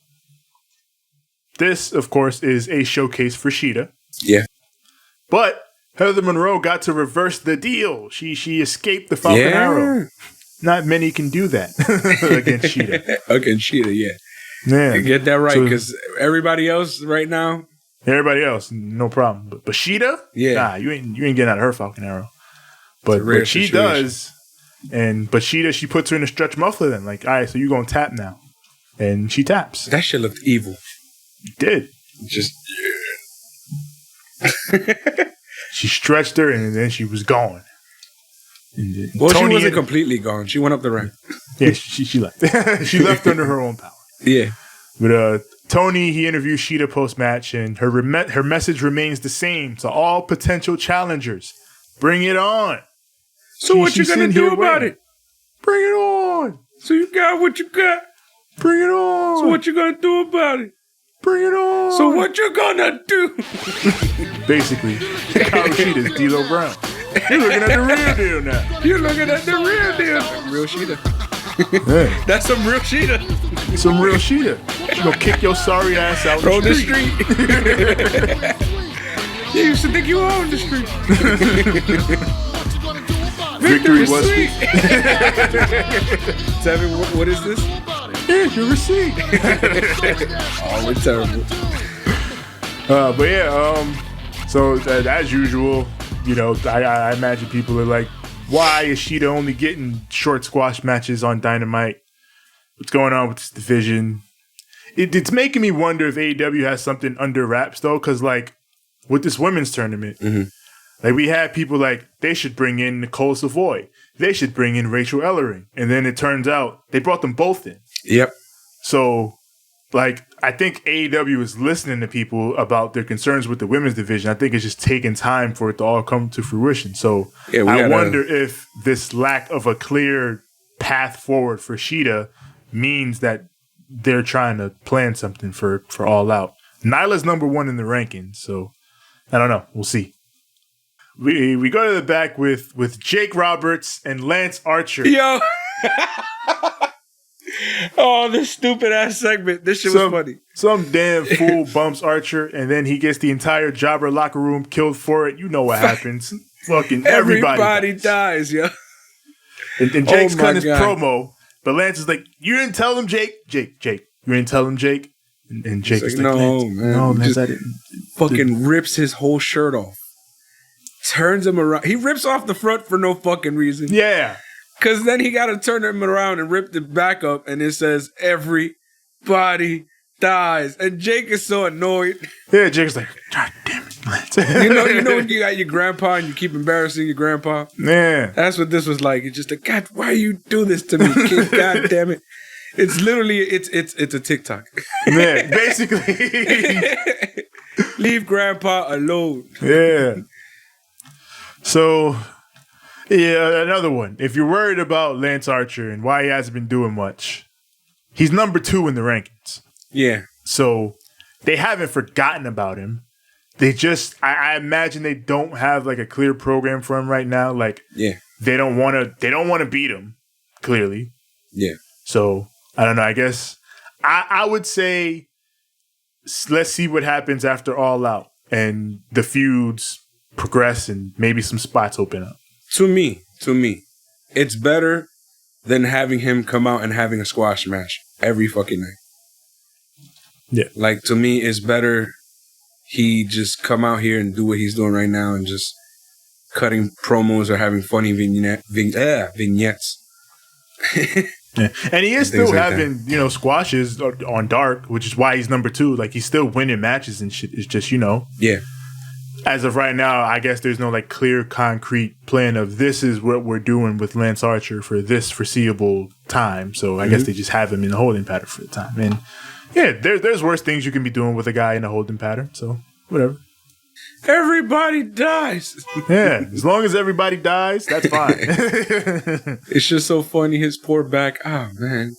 This, of course, is a showcase for Shida. Yeah. But Heather Monroe got to reverse the deal. She escaped the Falcon Arrow. Not many can do that against Shida. Against Shida, yeah. You get that right, because everybody else right now. Everybody else, no problem. But Shida? Yeah. Nah, you ain't getting out of her Falcon Arrow. But she does. But Shida, she puts her in a stretch muffler then. Like, all right, so you gonna tap now. And she taps. That shit looked evil. It did. Just she stretched her and then she was gone. Well, Tony she wasn't completely gone. She went up the ramp. Yeah, she left. She left under her own power. Yeah. But Tony, he interviewed Shida post-match, and her message remains the same to all potential challengers. Bring it on. So what you gonna do about it? Bring it on. So you got what you got. Bring it on. So what you gonna do about it? Bring it on. So what you gonna do? Basically, Hikaru Shida's D'Lo Brown. You're looking at the real deal now. You're looking at the real deal. Real Shida. Yeah. That's some real Shida. Some real Shida. She gonna kick your sorry ass out on the street. You used to think you owned the street. Victory was sweet. Tell me, what is this? Here's your receipt. Oh, it's terrible. But yeah, so as usual, you know, I imagine people are like, why is Shida only getting short squash matches on Dynamite? What's going on with this division? It's making me wonder if AEW has something under wraps, though, because, like, with this women's tournament, like, we had people like, they should bring in Nicole Savoy. They should bring in Rachel Ellering. And then it turns out they brought them both in. Yep. So, like, I think AEW is listening to people about their concerns with the women's division. I think it's just taking time for it to all come to fruition. So I wonder if this lack of a clear path forward for Shida means that they're trying to plan something for All Out. Nyla's number 1 in the rankings, so I don't know. We'll see. We go to the back with Jake Roberts and Lance Archer. Yo. Oh, this stupid ass segment. This shit was funny. Some damn fool bumps Archer, and then he gets the entire jobber locker room killed for it. You know what happens. Fucking everybody dies, yo. And Jake's cutting his promo, but Lance is like, you didn't tell him, Jake. You didn't tell him, Jake. And Jake is like, no, Lance, man. No, Lance, I didn't. Fucking rips his whole shirt off. Turns him around. He rips off the front for no fucking reason. Yeah. Because then he got to turn him around and rip the back up, and it says, everybody dies. And Jake is so annoyed. Yeah, Jake's like, God damn it, Lance. you know when you got your grandpa and you keep embarrassing your grandpa? Yeah. That's what this was like. It's just like, God, why you do this to me, kid? God damn it. It's literally, it's a TikTok. Yeah, basically. Leave grandpa alone. Yeah. So, yeah, another one. If you're worried about Lance Archer and why he hasn't been doing much, he's number 2 in the rankings. Yeah. So they haven't forgotten about him. They just, I imagine they don't have like a clear program for him right now. Like, yeah, they don't want to beat him, clearly. Yeah. So I don't know. I guess I would say let's see what happens after All Out and the feuds progress and maybe some spots open up. To me, it's better than having him come out and having a squash match every fucking night. Yeah. Like, to me, it's better he just come out here and do what he's doing right now and just cutting promos or having funny vignettes. Yeah. And he is still like having, squashes on Dark, which is why he's number 2. Like, he's still winning matches and shit. It's just, Yeah. as of right now, I guess there's no like clear, concrete plan of this is what we're doing with Lance Archer for this foreseeable time. So I guess they just have him in the holding pattern for the time. And yeah, there's worse things you can be doing with a guy in a holding pattern. So whatever. Everybody dies. Yeah, as long as everybody dies, that's fine. It's just so funny. His poor back. Oh, man.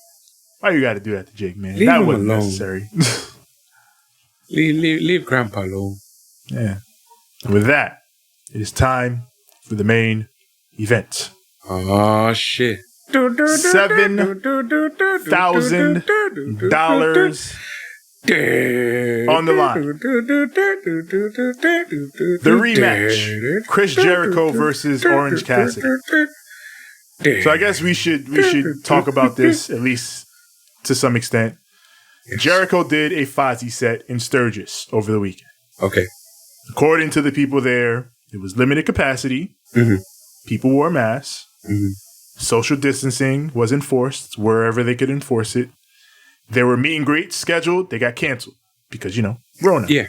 Why you got to do that to Jake, man? Leave That him wasn't alone. necessary. Leave Grandpa alone. Yeah. And with that, it is time for the main event. Oh, shit. $7,000 on the line. The rematch: Chris Jericho versus Orange Cassidy. So I guess we should talk about this at least to some extent. Jericho did a Fozzie set in Sturgis over the weekend. Okay. According to the people there, it was limited capacity. Mm-hmm. People wore masks. Mm-hmm. Social distancing was enforced wherever they could enforce it. There were meet and greets scheduled. They got canceled because, Rona. Yeah.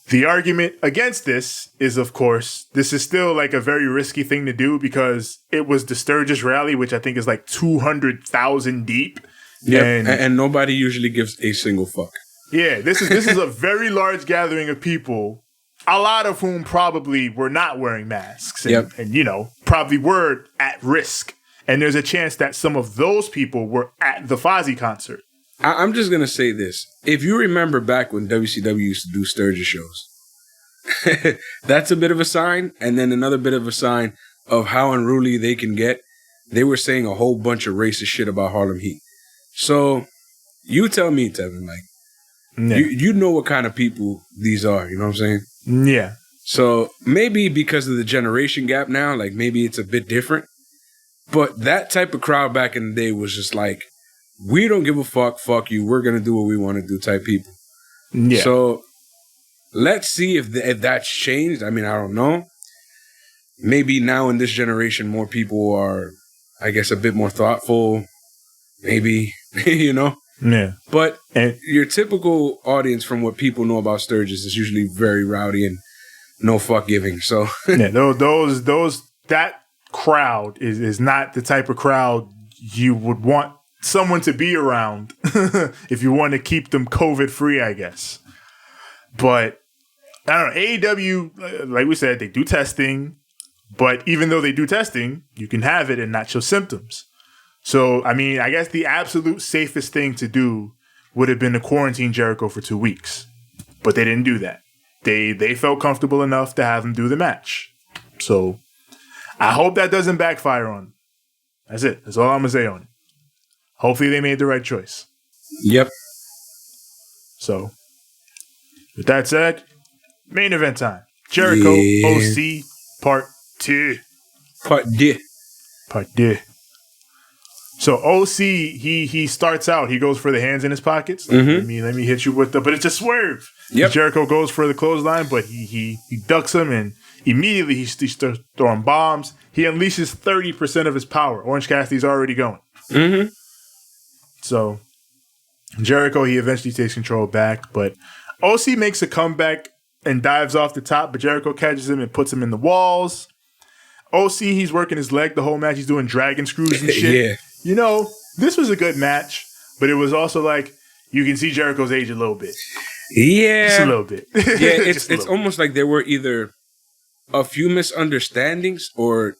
The argument against this is, of course, this is still like a very risky thing to do because it was the Sturgis rally, which I think is like 200,000 deep. Yeah. And nobody usually gives a single fuck. yeah, this is a very large gathering of people, a lot of whom probably were not wearing masks and probably were at risk. And there's a chance that some of those people were at the Fozzie concert. I'm just going to say this. If you remember back when WCW used to do Sturgis shows, that's a bit of a sign. And then another bit of a sign of how unruly they can get. They were saying a whole bunch of racist shit about Harlem Heat. So you tell me, Tevin, like, you know what kind of people these are. You know what I'm saying? Yeah. So maybe because of the generation gap now, like maybe it's a bit different. But that type of crowd back in the day was just like, we don't give a fuck you, we're going to do what we want to do type people. Yeah. So let's see if that's changed. I mean, I don't know. Maybe now in this generation, more people are, I guess, a bit more thoughtful. Maybe, Yeah. But your typical audience from what people know about Sturgis is usually very rowdy and no fuck giving. So yeah, that crowd is not the type of crowd you would want someone to be around if you want to keep them COVID free, I guess. But I don't know. AEW, like we said, they do testing, but even though they do testing, you can have it and not show symptoms. So, I mean, I guess the absolute safest thing to do would have been to quarantine Jericho for 2 weeks, but they didn't do that. They felt comfortable enough to have him do the match. So I hope that doesn't backfire on them. That's it. That's all I'm going to say on it. Hopefully they made the right choice. Yep. So, with that said, main event time. Jericho OC Part 2. Part 2. Part 2. So OC, he starts out. He goes for the hands in his pockets. Let me hit you with but it's a swerve. Yep. Jericho goes for the clothesline, but he ducks him, and immediately he starts throwing bombs. He unleashes 30% of his power. Orange Cassidy's already going. Mm-hmm. So Jericho, he eventually takes control back, but OC makes a comeback and dives off the top, but Jericho catches him and puts him in the walls. OC, he's working his leg the whole match. He's doing dragon screws and shit. Yeah. This was a good match, but it was also like you can see Jericho's age a little bit. Yeah. Just a little bit. Yeah, it's almost like there were either a few misunderstandings or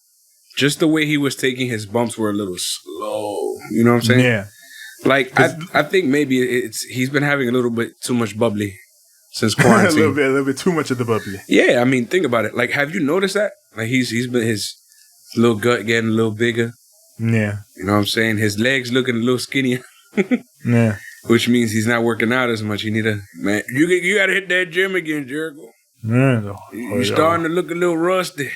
just the way he was taking his bumps were a little slow. You know what I'm saying? Yeah. Like, I think maybe he's been having a little bit too much bubbly since quarantine. a little bit too much of the bubbly. Yeah, I mean, think about it. Like, have you noticed that? Like, he's been his little gut getting a little bigger. Yeah. You know what I'm saying? His legs looking a little skinnier. Yeah. Which means he's not working out as much. You need to, man, you got to hit that gym again, Jericho. Yeah. You're starting to look a little rusty.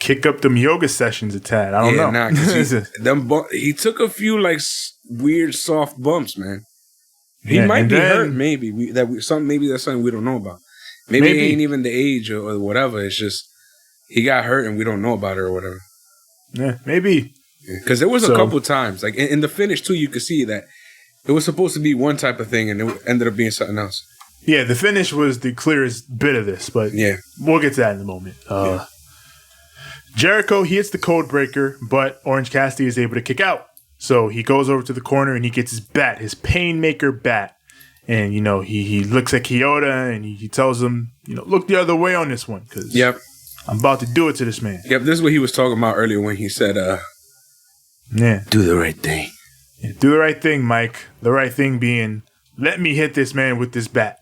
Kick up them yoga sessions a tad. I don't know. Nah, 'cause he took a few like weird soft bumps, man. He might be hurt. Maybe that's something we don't know about. Maybe it ain't even the age or whatever. It's just he got hurt and we don't know about it or whatever. Yeah, maybe Because there was a couple times, like in the finish too, you could see that it was supposed to be one type of thing and it ended up being something else. Yeah, the finish was the clearest bit of this, but we'll get to that in a moment. Jericho, he hits the code breaker, but Orange Cassidy is able to kick out. So he goes over to the corner and he gets his bat, his Painmaker bat. And, you know, he looks at Kyota and he tells him, you know, look the other way on this one because I'm about to do it to this man. Yep, this is what he was talking about earlier when he said, do the right thing. Yeah, do the right thing, Mike. The right thing being, let me hit this man with this bat.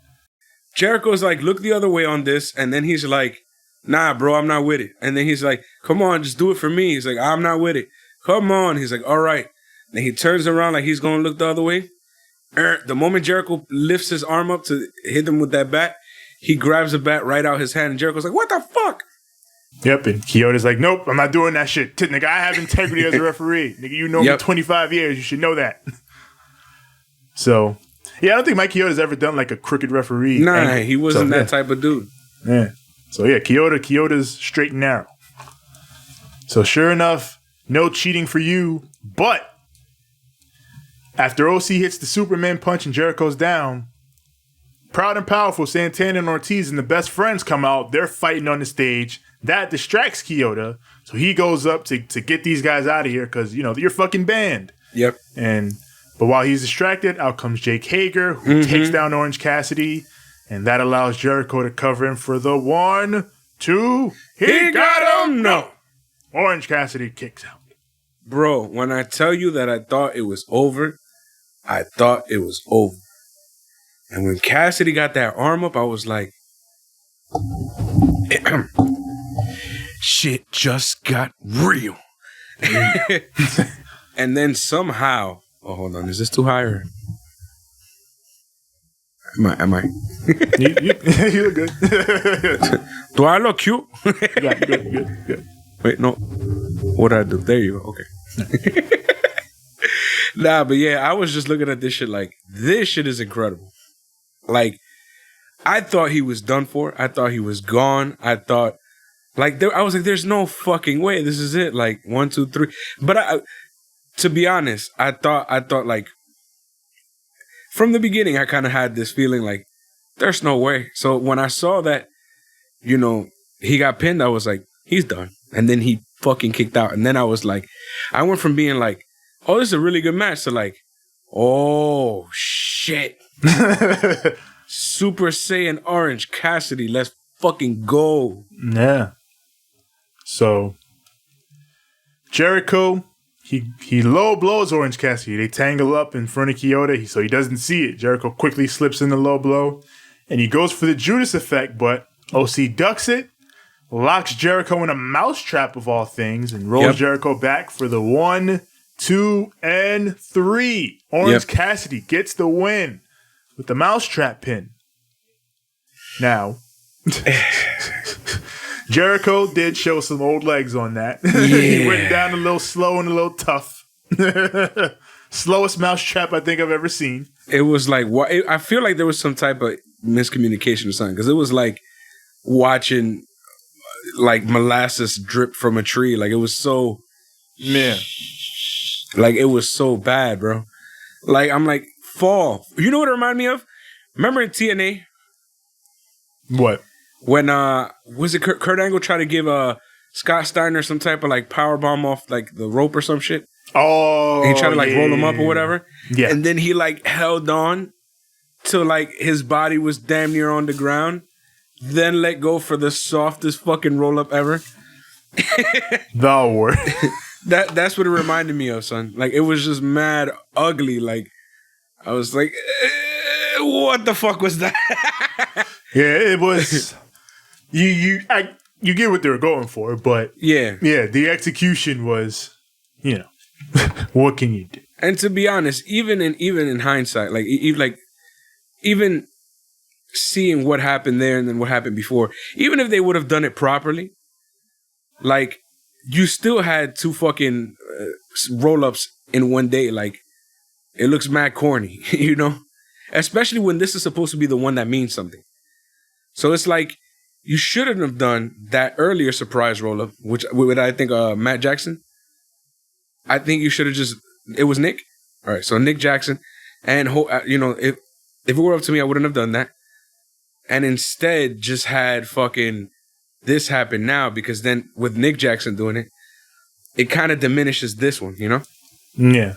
Jericho's like, look the other way on this. And then he's like, nah, bro, I'm not with it. And then he's like, come on, just do it for me. He's like, I'm not with it. Come on. He's like, all right. Then he turns around like he's going to look the other way. The moment Jericho lifts his arm up to hit him with that bat, he grabs the bat right out his hand. And Jericho's like, what the fuck? Yep, and Kyoto's like, nope, I'm not doing that shit. Nigga, I have integrity as a referee. Nigga, you know me 25 years. You should know that. So, yeah, I don't think Mike Kyoto's ever done like a crooked referee. Nah, angle. he wasn't that type of dude. Yeah. So, yeah, Kyoto's straight and narrow. So, sure enough, no cheating for you. But after OC hits the Superman punch and Jericho's down, Proud and Powerful, Santana and Ortiz and the Best Friends come out. They're fighting on the stage. That distracts Kyota. So he goes up to get these guys out of here because, you know, you're fucking banned. Yep. But while he's distracted, out comes Jake Hager, who takes down Orange Cassidy. And that allows Jericho to cover him for the 1, 2. He got him! No. Orange Cassidy kicks out. Bro, when I tell you that I thought it was over, I thought it was over. And when Cassidy got that arm up, I was like, shit just got real. And then somehow, oh, hold on, is this too high or? Am I? You look good. Do I look cute? Yeah, good. Wait, no. What did I do? There you go. Okay. Nah, but yeah, I was just looking at this shit like, this shit is incredible. Like, I thought he was done for. I thought he was gone. I thought, like, I was like, there's no fucking way. This is it. Like, 1, 2, 3. But to be honest, I thought like, from the beginning, I kind of had this feeling like, there's no way. So when I saw that, you know, he got pinned, I was like, he's done. And then he fucking kicked out. And then I was like, I went from being like, oh, this is a really good match to like, oh, shit. Super Saiyan Orange Cassidy, let's fucking go. Yeah. So Jericho, he low blows Orange Cassidy. They tangle up in front of Kyota, so he doesn't see it. Jericho quickly slips in the low blow, and he goes for the Judas effect, but OC ducks it, locks Jericho in a mousetrap of all things, and rolls Jericho back for the 1, 2, and 3. Orange Cassidy gets the win with the mousetrap pin. Now, Jericho did show some old legs on that. Yeah. He went down a little slow and a little tough. Slowest mousetrap I think I've ever seen. It was like, I feel like there was some type of miscommunication or something, because it was like watching like molasses drip from a tree. Like, it was so, man, like, it was so bad, bro. Like, I'm like, fall. You know what it reminded me of? Remember in TNA? What? When was it Kurt Angle tried to give Scott Steiner some type of like power bomb off like the rope or some shit? Oh, and he tried to like roll him up or whatever. Yeah, and then he like held on till like his body was damn near on the ground, then let go for the softest fucking roll up ever. The word. That's what it reminded me of, son. Like, it was just mad ugly. Like, I was like, what the fuck was that? Yeah, it was. You get what they were going for, but yeah, the execution was, you know, what can you do? And to be honest, even in hindsight, like even seeing what happened there and then what happened before, even if they would have done it properly, like, you still had 2 fucking roll-ups in one day. Like, it looks mad corny, you know? Especially when this is supposed to be the one that means something. So it's like, you shouldn't have done that earlier surprise roll-up, which with I think Matt Jackson. I think you should have just. It was Nick. All right, so Nick Jackson, and if it were up to me, I wouldn't have done that, and instead just had fucking this happen now, because then with Nick Jackson doing it, it kind of diminishes this one, you know? Yeah.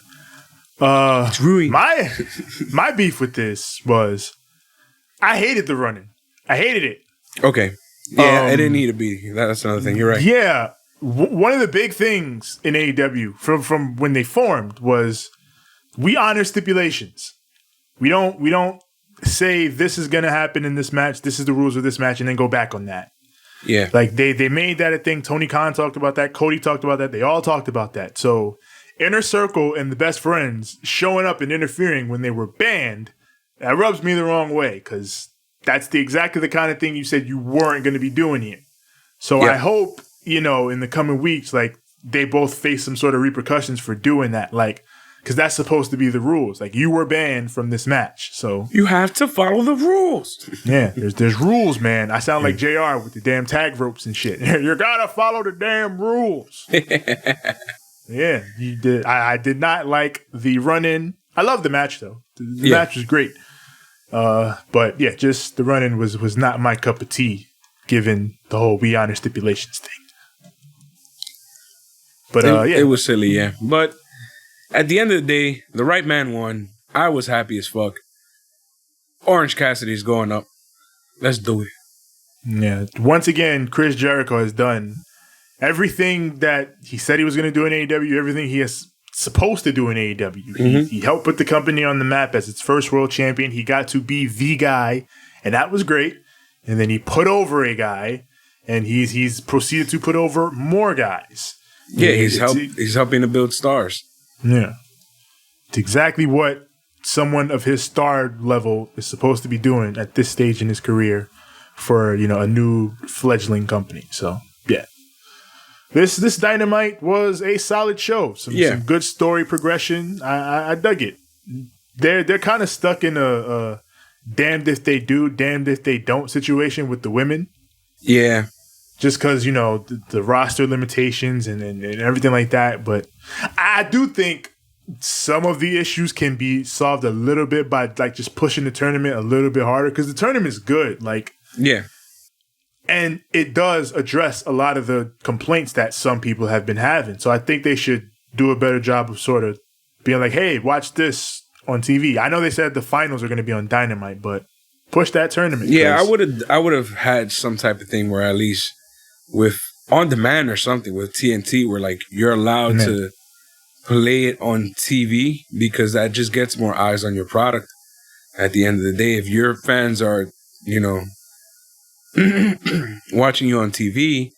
It's ruined. My beef with this was I hated the running. I hated it. Okay. Yeah, it didn't need to be. That's another thing. You're right. Yeah. One of the big things in AEW from when they formed was we honor stipulations. We don't say this is gonna happen in this match, this is the rules of this match, and then go back on that. Yeah. Like they made that a thing. Tony Khan talked about that. Cody talked about that. They all talked about that. So Inner Circle and the Best Friends showing up and interfering when they were banned, that rubs me the wrong way, because that's exactly the kind of thing you said you weren't going to be doing here. So I hope, in the coming weeks, like, they both face some sort of repercussions for doing that. Like, because that's supposed to be the rules. Like, you were banned from this match. So you have to follow the rules. Yeah, there's rules, man. I sound like JR with the damn tag ropes and shit. You gotta follow the damn rules. Yeah, you did. I did not like the run-in. I love the match, though. The match was great. But yeah, just the run-in was not my cup of tea, given the whole we honor stipulations thing. But it was silly, yeah. But at the end of the day, the right man won. I was happy as fuck. Orange Cassidy's going up. Let's do it. Yeah. Once again, Chris Jericho has done everything that he said he was going to do in AEW, everything he is supposed to do in AEW. Mm-hmm. He helped put the company on the map as its first world champion. He got to be the guy, and that was great. And then he put over a guy, and he's proceeded to put over more guys. Yeah, he's helping to build stars. Yeah. It's exactly what someone of his star level is supposed to be doing at this stage in his career for, a new fledgling company. So, yeah. This Dynamite was a solid show. Some good story progression. I dug it. They're kind of stuck in a damned if they do, damned if they don't situation with the women. Yeah. Just because, the roster limitations and everything like that. But I do think some of the issues can be solved a little bit by just pushing the tournament a little bit harder, because the tournament's good. And it does address a lot of the complaints that some people have been having. So I think they should do a better job of sort of being like, hey, watch this on TV. I know they said the finals are going to be on Dynamite, but push that tournament. Yeah, I would have had some type of thing where at least with on demand or something with TNT where you're allowed to play it on TV, because that just gets more eyes on your product. At the end of the day, if your fans are, watching you on TV,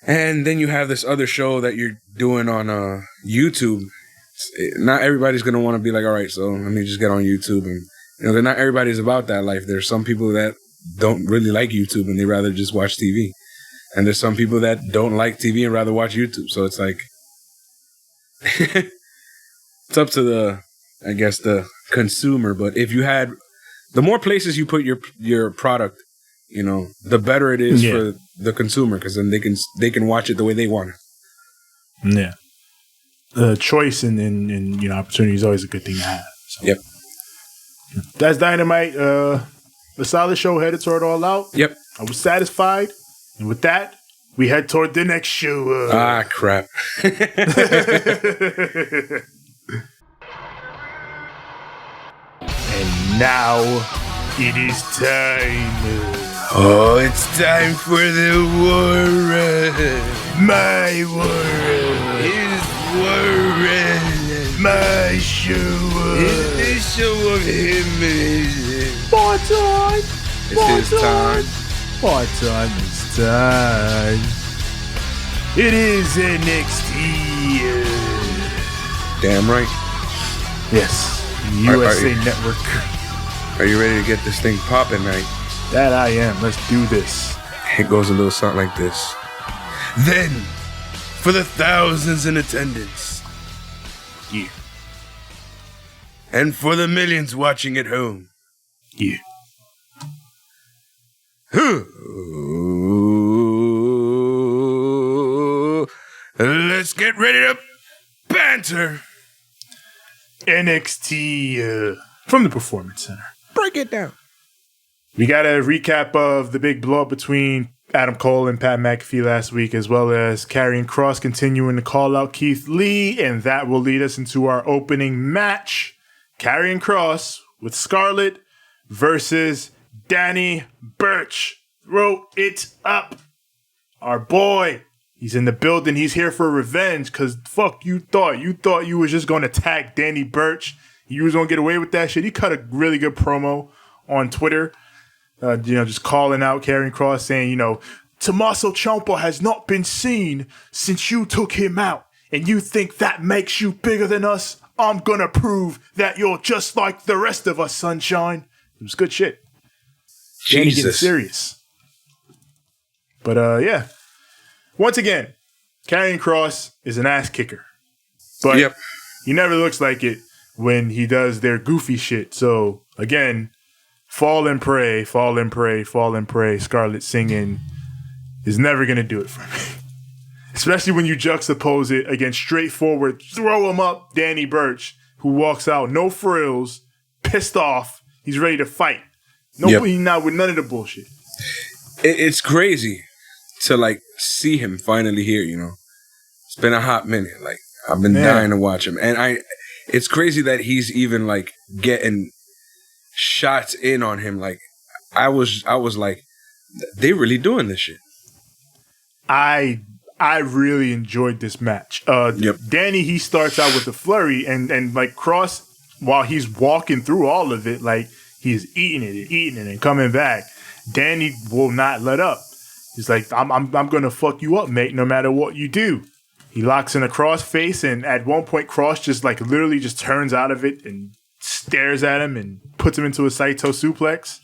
and then you have this other show that you're doing on YouTube, not everybody's going to want to be like, all right, so let me just get on YouTube. And, not everybody's about that life. There's some people that don't really like YouTube and they rather just watch TV. And there's some people that don't like TV and rather watch YouTube. So it's like, it's up to the consumer. But if you had, the more places you put your product, the better it is for the consumer, because then they can watch it the way they want it. Yeah. Choice and opportunity is always a good thing to have. So. Yep. That's Dynamite. A solid show, headed toward All Out. Yep. I was satisfied. And with that, we head toward the next show. Crap. And now it is time. Oh, it's time for the Warren. My Warren. His Warren. My show. It's the show of him. Part-time. It's his time. Part-time is time. It is NXT. Damn right. Yes. USA Network. Are you ready to get this thing popping, right? That I am. Let's do this. It goes a little something like this. Then, for the thousands in attendance. Yeah. And for the millions watching at home. Yeah. Let's get ready to Banter. NXT from the Performance Center. Break it down. We got a recap of the big blow up between Adam Cole and Pat McAfee last week, as well as Karrion Kross continuing to call out Keith Lee, and that will lead us into our opening match. Karrion Kross with Scarlett versus Danny Burch. Throw it up. Our boy. He's in the building. He's here for revenge because fuck you thought. You thought you was just going to attack Danny Burch. You was going to get away with that shit. He cut a really good promo on Twitter. Just calling out Karrion Kross saying, Tommaso Ciampa has not been seen since you took him out. And you think that makes you bigger than us? I'm going to prove that you're just like the rest of us, sunshine. It was good shit. Danny getting serious. But, yeah. Once again, Karrion Kross is an ass kicker. But he never looks like it when he does their goofy shit. So, again, fall and pray, fall and pray, fall and pray. Scarlett singing is never going to do it for me. Especially when you juxtapose it against straightforward, throw him up Danny Burch, who walks out, no frills, pissed off. He's ready to fight. Nobody not with none of the bullshit. It's crazy to see him finally here, It's been a hot minute. I've been dying to watch him. And it's crazy that he's even getting shots in on him. I was like, they really doing this shit. I really enjoyed this match. Danny, he starts out with a flurry and Kross, while he's walking through all of it, he's eating it and coming back. Danny will not let up. He's like, I'm gonna fuck you up, mate, no matter what you do. He locks in a Kross face, and at one point, Kross just literally just turns out of it and stares at him and puts him into a Saito suplex.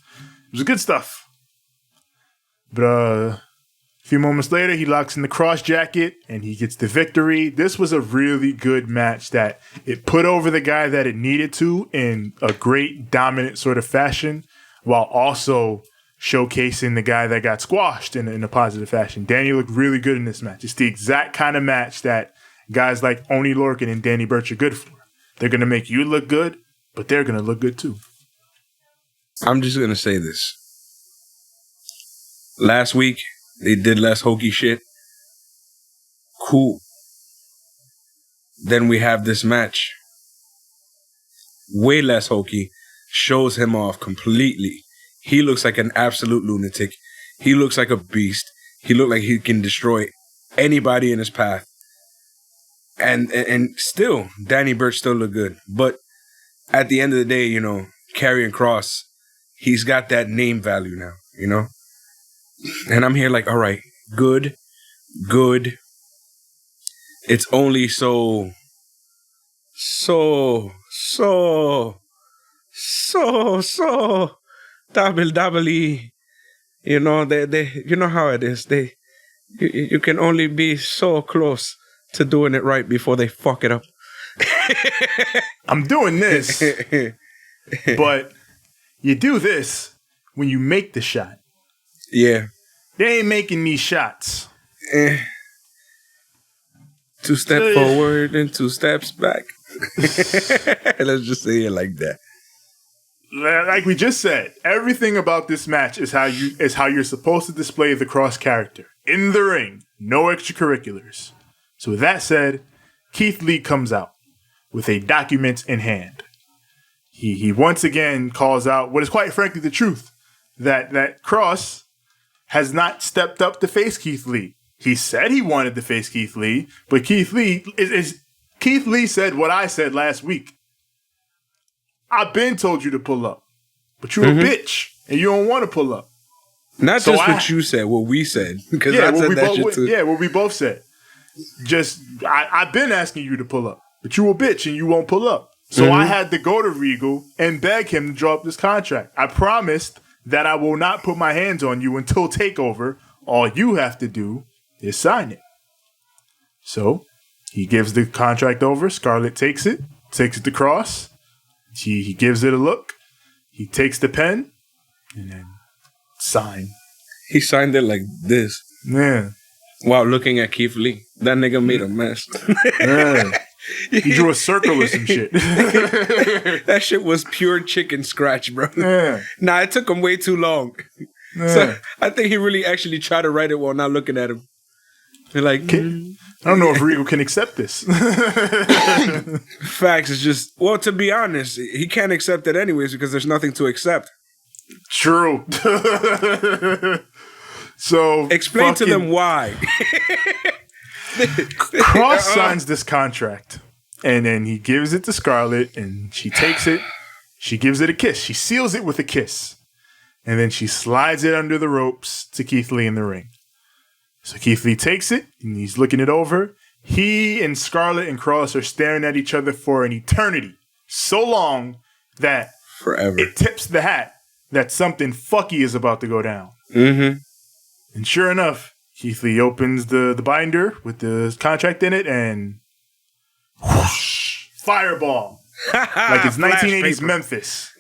It was good stuff. But a few moments later, he locks in the Kross jacket and he gets the victory. This was a really good match that it put over the guy that it needed to in a great dominant sort of fashion, while also showcasing the guy that got squashed in a positive fashion. Danny looked really good in this match. It's the exact kind of match that guys like Oni Lorcan and Danny Burch are good for. They're going to make you look good, but they're going to look good too. I'm just going to say this. Last week, they did less hokey shit. Cool. Then we have this match. Way less hokey. Shows him off completely. He looks like an absolute lunatic. He looks like a beast. He looked like he can destroy anybody in his path. And still, Danny Burch still look good. But at the end of the day, Karrion Kross, he's got that name value now, And I'm here all right, good. It's only so WWE, they you know how it is. You can only be so close to doing it right before they fuck it up. I'm doing this, but you do this when you make the shot. Yeah. They ain't making these shots. 2 steps forward and 2 steps back. Let's just say it like that. Like we just said, everything about this match is how you're supposed to display the Kross character. In the ring, no extracurriculars. So with that said, Keith Lee comes out with a document in hand. He once again calls out what is quite frankly the truth, that Kross has not stepped up to face Keith Lee. He said he wanted to face Keith Lee, but Keith Lee said what I said last week. I've been told you to pull up, but you're a bitch and you don't want to pull up. Not so just what you said, what we said. Because yeah, I said that shit too. Yeah, what we both said. Just, I've been asking you to pull up, but you a bitch and you won't pull up. So I had to go to Regal and beg him to draw up this contract. I promised that I will not put my hands on you until TakeOver. All you have to do is sign it. So he gives the contract over. Scarlett takes it to Kross. He gives it a look. He takes the pen and then sign. He signed it like this. Yeah. While looking at Keith Lee. That nigga made a mess. Yeah. He drew a circle or some shit. That shit was pure chicken scratch, bro. Yeah. Nah, it took him way too long. Yeah. So I think he really actually tried to write it while not looking at him. They're like, I don't know if Regal can accept this. Facts is just, well, to be honest, he can't accept it anyways because there's nothing to accept. True. So explain to them why. Cross signs this contract, and then he gives it to Scarlett, and she takes it. She gives it a kiss. She seals it with a kiss, and then she slides it under the ropes to Keith Lee in the ring. So Keith Lee takes it, and he's looking it over. He and Scarlett and Cross are staring at each other for an eternity, so long that forever it tips the hat that something fucky is about to go down. Mm-hmm. And sure enough, Keith Lee opens the binder with the contract in it, and whoosh, fireball. Like it's 1980s Memphis.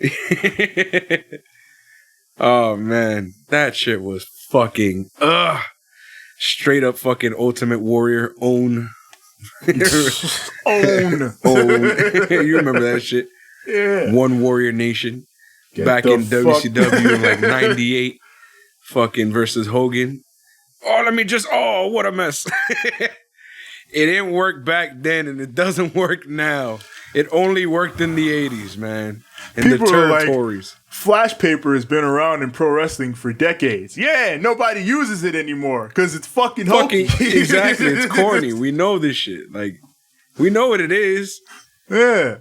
Oh, man. That shit was fucking, straight up fucking Ultimate Warrior own. Own. You remember that shit? Yeah. One Warrior Nation. Get back the in fuck- WCW in like 98. Fucking versus Hogan. Oh, what a mess. It didn't work back then and it doesn't work now. It only worked in the 80s, man. In People the are like, territories. Flash paper has been around in pro wrestling for decades. Yeah, nobody uses it anymore because it's fucking hokey. Exactly. It's corny. We know this shit. Like, we know what it is. Yeah.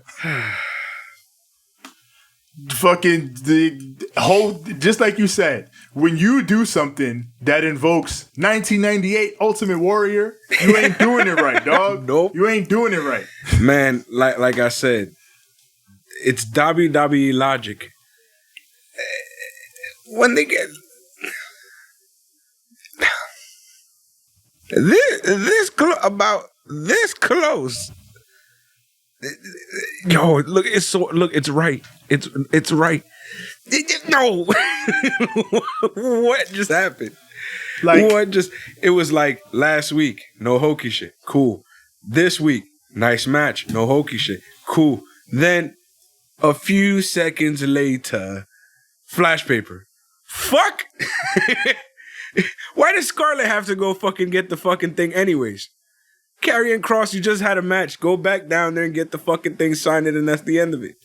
Fucking the whole, just like you said, when you do something that invokes 1998 Ultimate Warrior, you ain't doing it right, dog. Nope. You ain't doing it right. Man, like I said, it's WWE logic. When they get about this close. Yo, look, it's right. It's right. No. What just happened? It was like last week, no hokey shit. Cool. This week, nice match, no hokey shit. Cool. Then a few seconds later, flash paper. Fuck. Why does Scarlett have to go fucking get the fucking thing anyways? Karrion Kross, you just had a match. Go back down there and get the fucking thing, sign it, and that's the end of it.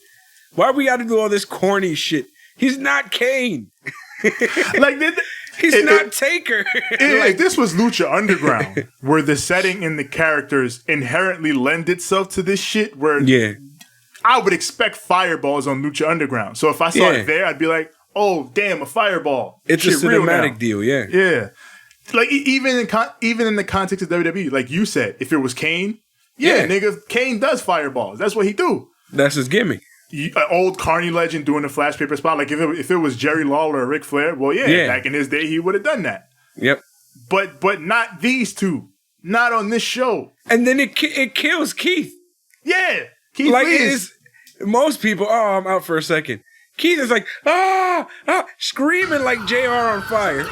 Why we gotta do all this corny shit? He's not Kane. He's not Taker. If this was Lucha Underground, where the setting and the characters inherently lend itself to this shit, where I would expect fireballs on Lucha Underground. So if I saw it there, I'd be like, oh, damn, a fireball. It's a cinematic deal, yeah. Yeah. Like, even in the context of WWE, like you said, if it was Kane, nigga, Kane does fireballs. That's what he do. That's his gimmick. An old Carney legend doing a flash paper spot. Like, if it was Jerry Lawler or Ric Flair, well, back in his day, he would have done that. Yep. But not these two. Not on this show. And then it kills Keith. Yeah. Keith like, Lee it is most people, I'm out for a second. Keith is like, screaming like JR on fire.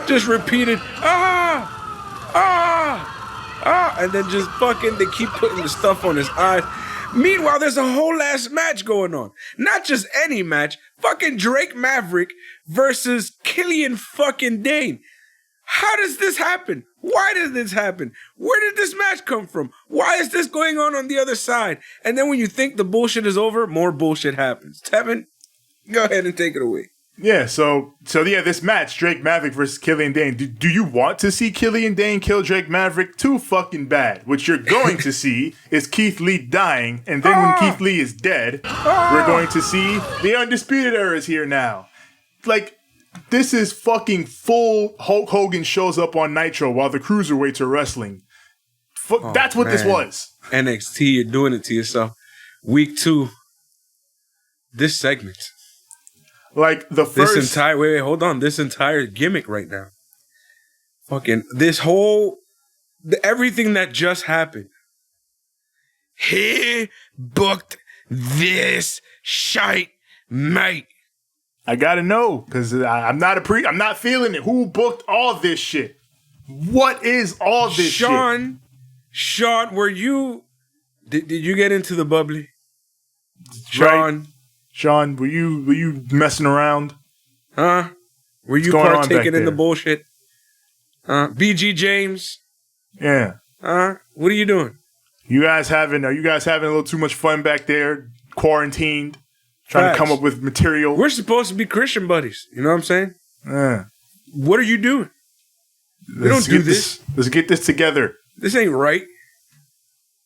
Just repeated, and then just fucking, they keep putting the stuff on his eyes. Meanwhile, there's a whole ass match going on. Not just any match, fucking Drake Maverick versus Killian fucking Dane. How does this happen? Why did this happen? Where did this match come from? Why is this going on the other side? And then when you think the bullshit is over, more bullshit happens. Tevin, go ahead and take it away. Yeah, so this match, Drake Maverick versus Killian Dane. Do you want to see Killian Dane kill Drake Maverick? Too fucking bad. What you're going to see is Keith Lee dying, and then when Keith Lee is dead, we're going to see the Undisputed Era is here now. Like, this is fucking full Hulk Hogan shows up on Nitro while the Cruiserweights are wrestling. That's what this was. NXT, you're doing it to yourself. Week 2, this segment. Like the first... This entire gimmick right now. Fucking, this whole... everything that just happened. He booked this shite, mate. I gotta know, because I'm not feeling it. Who booked all this shit? What is all this shit? Sean, were you... Did you get into the bubbly? Sean? Right. Sean, were you messing around? Huh? Were you going on back partaking in there? the bullshit? BG James? Yeah. What are you doing? Are you guys having a little too much fun back there, quarantined, trying Facts. to come up with material? We're supposed to be Christian buddies. You know what I'm saying? Yeah. What are you doing? We don't do this. Let's get this together. This ain't right.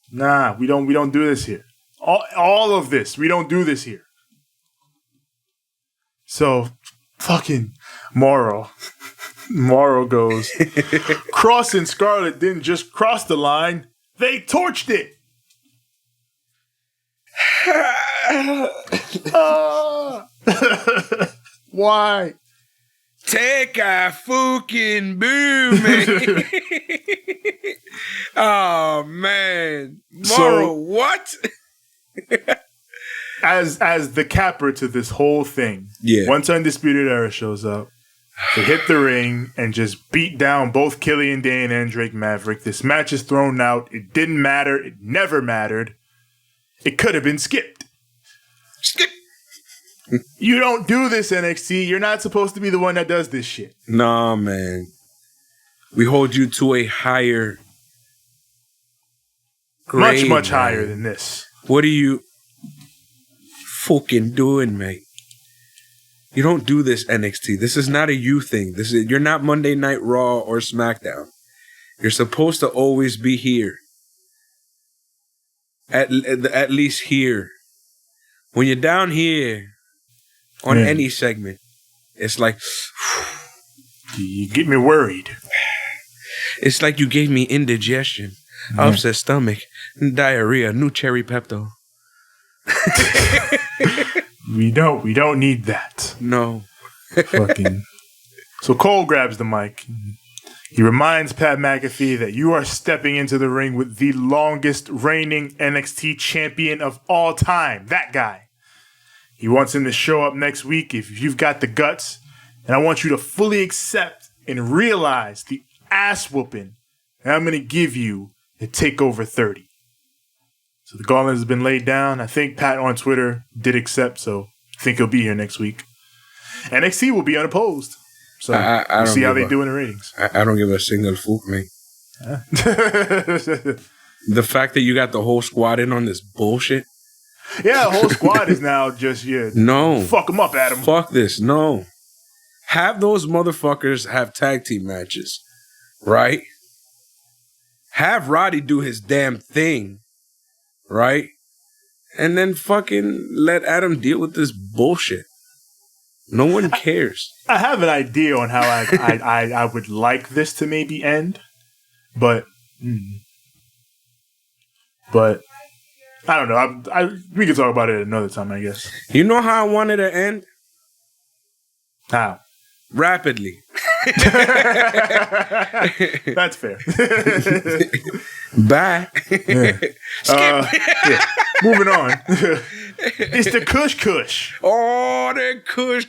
Nah, we don't do this here. All of this, we don't do this here. So, fucking Morrow goes, Cross and Scarlett didn't just cross the line, they torched it. Why? Take a fucking boo, man. Oh, man. Morrow, what? As the capper to this whole thing, once Undisputed Era shows up, they hit the ring and just beat down both Killian Dane and Drake Maverick. This match is thrown out. It didn't matter. It never mattered. It could have been skipped. Skip. You don't do this, NXT. You're not supposed to be the one that does this shit. Nah, man. We hold you to a higher grade, Much man. higher than this. What are you fucking doing, mate? You don't do this, NXT. This is not a you thing. You're not Monday Night Raw or SmackDown. You're supposed to always be here. At least here. When you're down here on any segment, it's like... You get me worried. It's like you gave me indigestion, upset stomach, diarrhea, new cherry Pepto. We don't need that. No. Fucking. So Cole grabs the mic. He reminds Pat McAfee that you are stepping into the ring with the longest reigning NXT champion of all time. That guy. He wants him to show up next week if you've got the guts. And I want you to fully accept and realize the ass whooping that I'm going to give you at TakeOver 30. So the gauntlet has been laid down. I think Pat on Twitter did accept, so I think he'll be here next week. NXT will be unopposed. So we'll see how they do in the ratings. I don't give a single fuck, man. The fact that you got the whole squad in on this bullshit. Yeah, the whole squad is now just, no. Fuck them up, Adam. Fuck this, no. Have those motherfuckers have tag team matches, right? Have Roddy do his damn thing, right? And then fucking let Adam deal with this bullshit. No one cares. I have an idea on how I would like this to maybe end, but I don't know. We can talk about it another time, I guess. You know how I wanted to end? How? Rapidly. That's fair. Bye. Yeah. Moving on. It's the Kush. Oh, the Kush.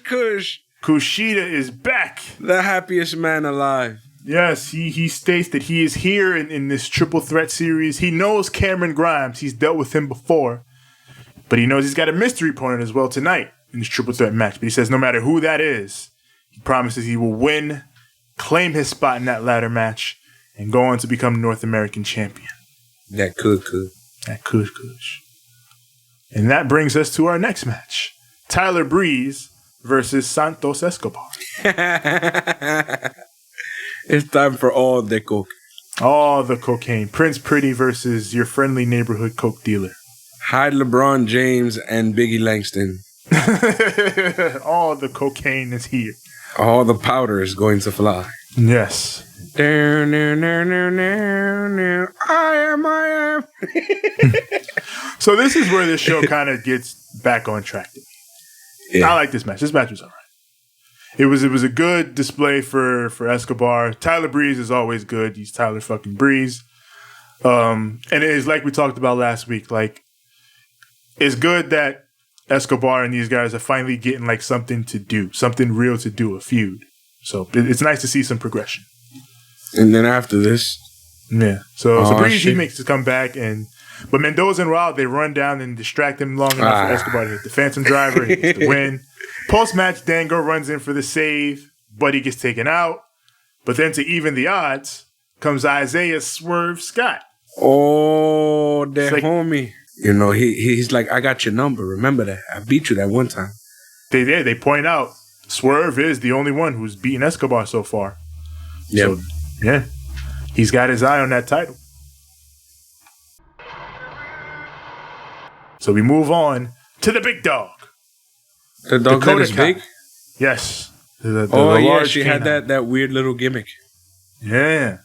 Kushida is back. The happiest man alive. Yes, he states that he is here in this triple threat series. He knows Cameron Grimes. He's dealt with him before. But he knows he's got a mystery opponent as well tonight in this triple threat match. But he says no matter who that is, he promises he will win, claim his spot in that ladder match, and go on to become North American champion. That could. That Kush. And that brings us to our next match. Tyler Breeze versus Santos Escobar. It's time for all the coke. All the cocaine. Prince Pretty versus your friendly neighborhood coke dealer. Hide LeBron James and Biggie Langston. All the cocaine is here. All the powder is going to fly. Yes. I am. So this is where this show kind of gets back on track to me. Yeah. I like this match. This match was all right. It was a good display for Escobar. Tyler Breeze is always good. He's Tyler fucking Breeze. And it is like we talked about last week. Like, it's good that Escobar and these guys are finally getting like something to do, something real to do, a feud. So it's nice to see some progression. And then after this, Yeah. So Oh, Breeze, he shit. makes his comeback, but Mendoza and Wild, they run down and distract him long enough for Escobar to hit the Phantom Driver. He gets the win. Post-match, Dango runs in for the save, but he gets taken out. But then to even the odds comes Isaiah Swerve Scott. Oh, that like- homie. You know, he's like, I got your number. Remember that. I beat you that one time. They point out Swerve is the only one who's beaten Escobar so far. Yeah. So, yeah. He's got his eye on that title. So we move on to the big dog. The dog that Dakota is Kai. big? Yes. The Yeah, large she had canine. that weird little gimmick. Yeah.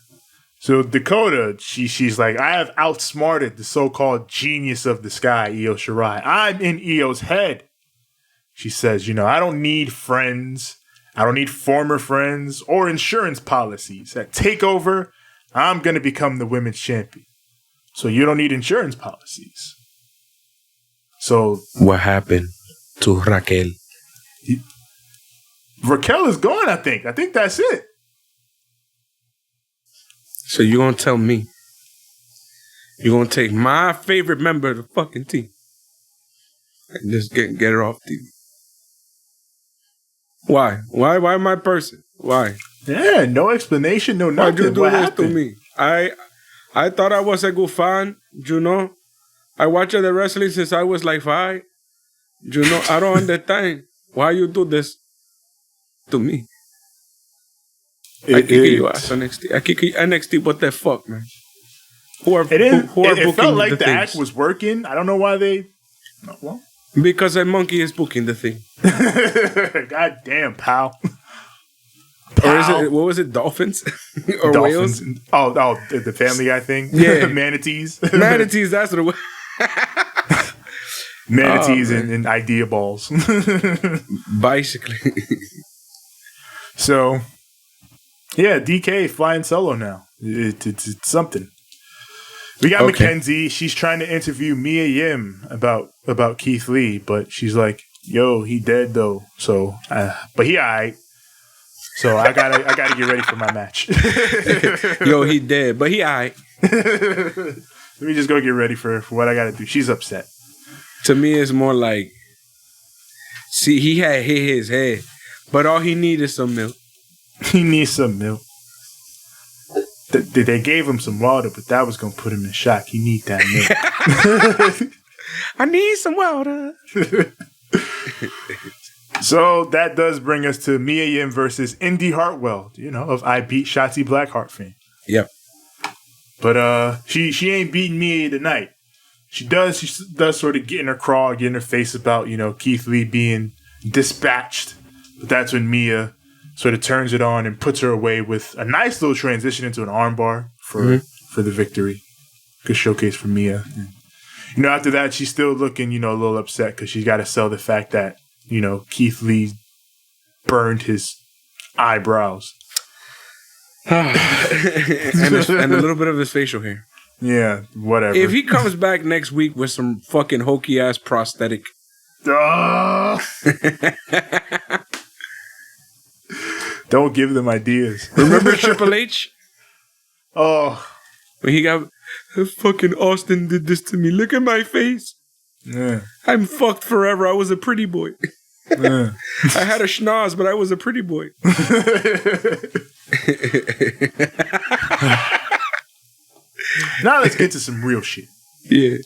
So Dakota, she's like, I have outsmarted the so-called genius of the sky, Io Shirai. I'm in Io's head. She says, I don't need friends. I don't need former friends or insurance policies. At TakeOver, I'm going to become the women's champion. So you don't need insurance policies. So What happened to Raquel? Raquel is gone, I think. I think that's it. So you gonna tell me you gonna take my favorite member of the fucking team and just get her off TV? Why? Why my person? Why? Yeah, no explanation, no Why'd nothing. you do What this happened? to me? I thought I was a good fan, I watched the wrestling since I was like 5. I don't understand why you do this to me. I kick you ass NXT. I kick you NXT. What the fuck, man? Who are It booking felt like the things? act was working. I don't know why they. Well, Because a monkey is booking the thing. God damn, pal. Or is it, what was it, dolphins? Or Dolphins. whales? Oh, the Family Guy thing. Yeah. Manatees. Manatees, that's what it was. Manatees Oh, and idea balls. Basically. So, yeah, DK flying solo now. It's something. We got Okay. Mackenzie. She's trying to interview Mia Yim about Keith Lee, but she's like, "Yo, he dead though." So, but he alright. So I gotta get ready for my match. Yo, he dead, but he alright. Let me just go get ready for what I gotta do. She's upset. To me, it's more like, see, he had hit his head, but all he needed is some milk. He needs some milk. They gave him some water, but that was gonna put him in shock. He need that milk. I need some water. So that does bring us to Mia Yim versus Indy Hartwell, of I Beat Shotzi Blackheart fame. Yep. But she ain't beating Mia tonight. She does sort of get in her craw, get in her face about, Keith Lee being dispatched. But that's when Mia sort of turns it on and puts her away with a nice little transition into an armbar for the victory. Good showcase for Mia. And, after that, she's still looking, a little upset because she's got to sell the fact that, Keith Lee burned his eyebrows. and a little bit of his facial hair. Yeah, whatever. If he comes back next week with some fucking hokey ass prosthetic, Don't give them ideas. remember Triple H Oh, when he got fucking Austin did this to me? Look at my face. yeah. I'm fucked forever. I was a pretty boy. Yeah. I had a schnoz, but I was a pretty boy. Now let's get to some real shit. Yeah.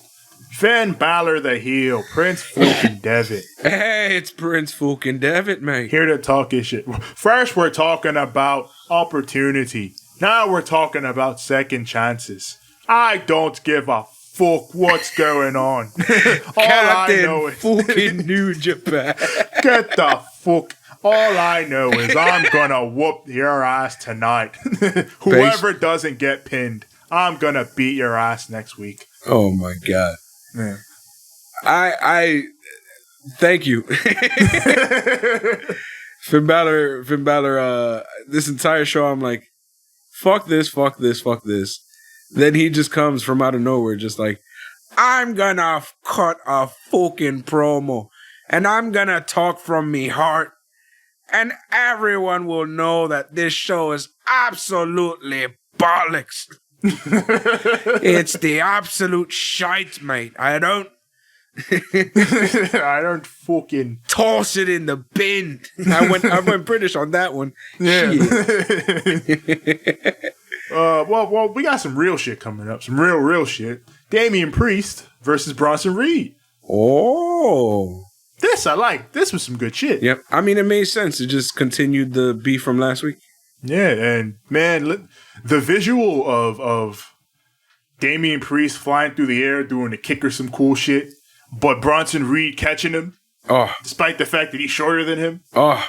Finn Balor the heel, Prince fucking Devitt. Hey, it's Prince fucking Devitt, man. Here to talk his shit. First, we're talking about opportunity. Now we're talking about second chances. I don't give a fuck what's going on. All I know Captain is fucking New Japan. get the fuck. All I know is I'm gonna whoop your ass tonight. Whoever doesn't get pinned, I'm gonna beat your ass next week. Oh my god. Yeah. I thank you. Finn Balor, this entire show I'm like, fuck this. Then he just comes from out of nowhere, just like, I'm gonna cut a fucking promo and I'm gonna talk from me heart and everyone will know that this show is absolutely bollocks. It's the absolute shite, mate. I don't I don't fucking toss it in the bin. I went British on that one. yeah. Shit. Well, we got some real shit coming up. Some real shit. Damian Priest versus Bronson Reed. Oh. This I like. This was some good shit. Yep. I mean, it made sense. It just continued the beef from last week. Yeah, and man, the visual of Damian Priest flying through the air doing a kick or some cool shit, but Bronson Reed catching him, despite the fact that he's shorter than him. But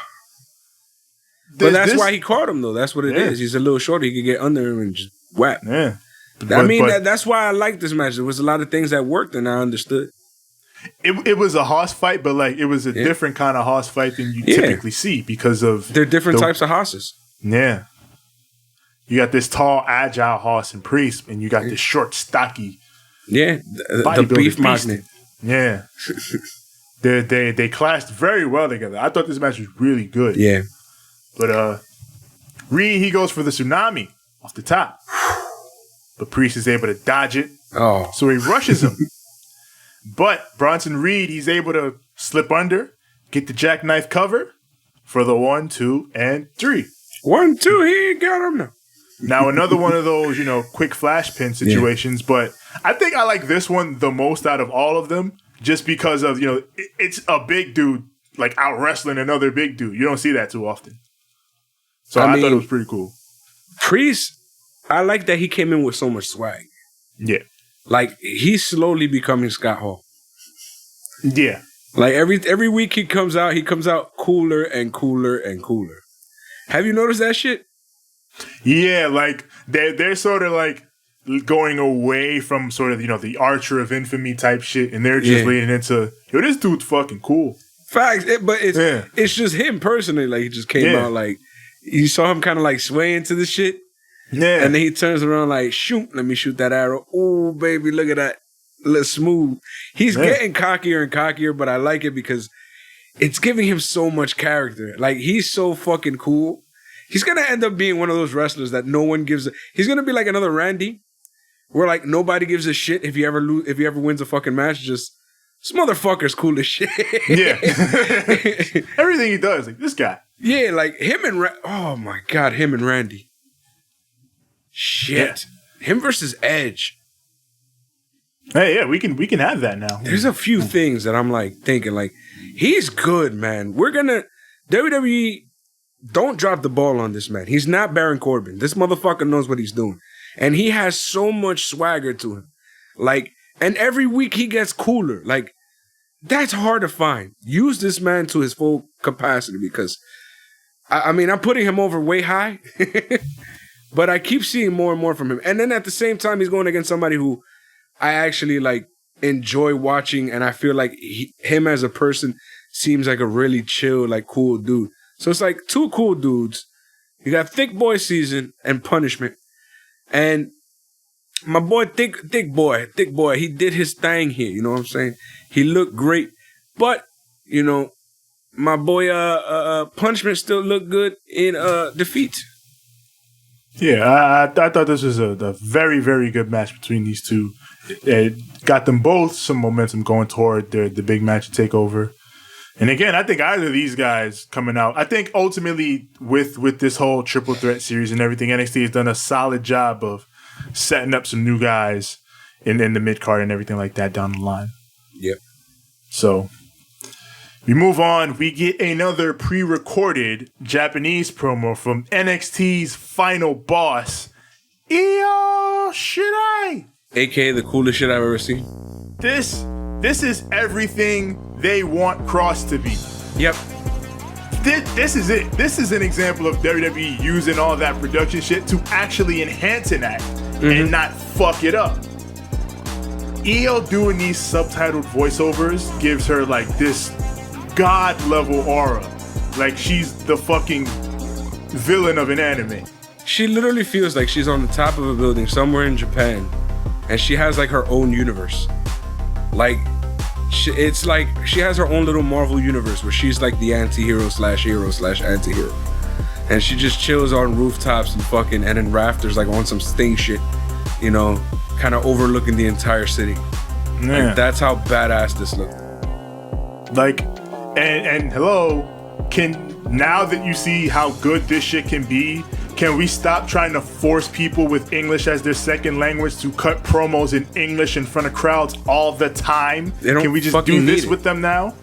that's why he caught him, though. That's what it is. He's a little shorter. He could get under him and just whap. Yeah. That's why I like this match. There was a lot of things that worked, and I understood. It was a hoss fight, but like it was a different kind of hoss fight than you typically see because of they're different types of hosses. Yeah. You got this tall, agile hoss and Priest, and you got this short, stocky. Yeah, the beef magnet. Yeah. They clashed very well together. I thought this match was really good. Yeah. But Reed, he goes for the tsunami off the top. But Priest is able to dodge it. Oh. So he rushes him. But Bronson Reed, he's able to slip under, get the jackknife cover for the 1, 2, and 3. 1, 2, he got him now. Now, another one of those, quick flash pin situations, but I think I like this one the most out of all of them just because of, it's a big dude, like, out wrestling another big dude. You don't see that too often. So I thought it was pretty cool. Priest, I like that he came in with so much swag. Yeah. Like, he's slowly becoming Scott Hall. Yeah. Like, every week he comes out cooler and cooler and cooler. Have you noticed that shit? Yeah, like, they're sort of, like, going away from sort of, the Archer of Infamy type shit, and they're just leaning into, this dude's fucking cool. Facts, but it's just him personally. Like, he just came out, like, you saw him kind of, like, swaying to the shit. Yeah. And then he turns around like, shoot, let me shoot that arrow. Oh, baby, look at that. Look smooth. He's getting cockier and cockier, but I like it because it's giving him so much character. Like, he's so fucking cool. He's going to end up being one of those wrestlers that no one gives a... He's going to be like another Randy, where, like, nobody gives a shit if he ever wins a fucking match. Just, this motherfucker's cool as shit. Yeah. Everything he does, like, this guy. Yeah, like, him and... Oh, my God, him and Randy. Shit. Yeah. Him versus Edge. Hey, yeah, we can have that now. There's a few things that I'm like thinking, like, he's good, man. We're gonna WWE, don't drop the ball on this man. He's not Baron Corbin. This motherfucker knows what he's doing. And he has so much swagger to him. Like, and every week he gets cooler. Like, that's hard to find. Use this man to his full capacity because I mean, I'm putting him over way high. But I keep seeing more and more from him. And then at the same time, he's going against somebody who I actually, like, enjoy watching. And I feel like him as a person seems like a really chill, like, cool dude. So it's like two cool dudes. You got Thick Boy Season and Punishment. And my boy, Thick Boy, he did his thing here. You know what I'm saying? He looked great. But, my boy Punishment still looked good in Defeat. Yeah, I thought this was a very, very good match between these two. It got them both some momentum going toward the big match takeover. And again, I think either of these guys coming out, I think ultimately with this whole triple threat series and everything, NXT has done a solid job of setting up some new guys in the mid card and everything like that down the line. Yep. So we move on. We get another pre-recorded Japanese promo from NXT's final boss, Io Shirai. AKA the coolest shit I've ever seen. This is everything they want Cross to be. Yep. This is it. This is an example of WWE using all that production shit to actually enhance an act and not fuck it up. Io doing these subtitled voiceovers gives her like this god level aura. Like she's the fucking villain of an anime. She literally feels like she's on the top of a building somewhere in Japan and she has like her own universe. Like it's like she has her own little Marvel universe where she's like the anti-hero / hero / anti-hero. And she just chills on rooftops and fucking and in rafters like on some Sting shit. you know, kind of overlooking the entire city. Yeah. Like, that's how badass this looked. Like, and hello, now that you see how good this shit can be, can we stop trying to force people with English as their second language to cut promos in English in front of crowds all the time? Can we just do this with them now?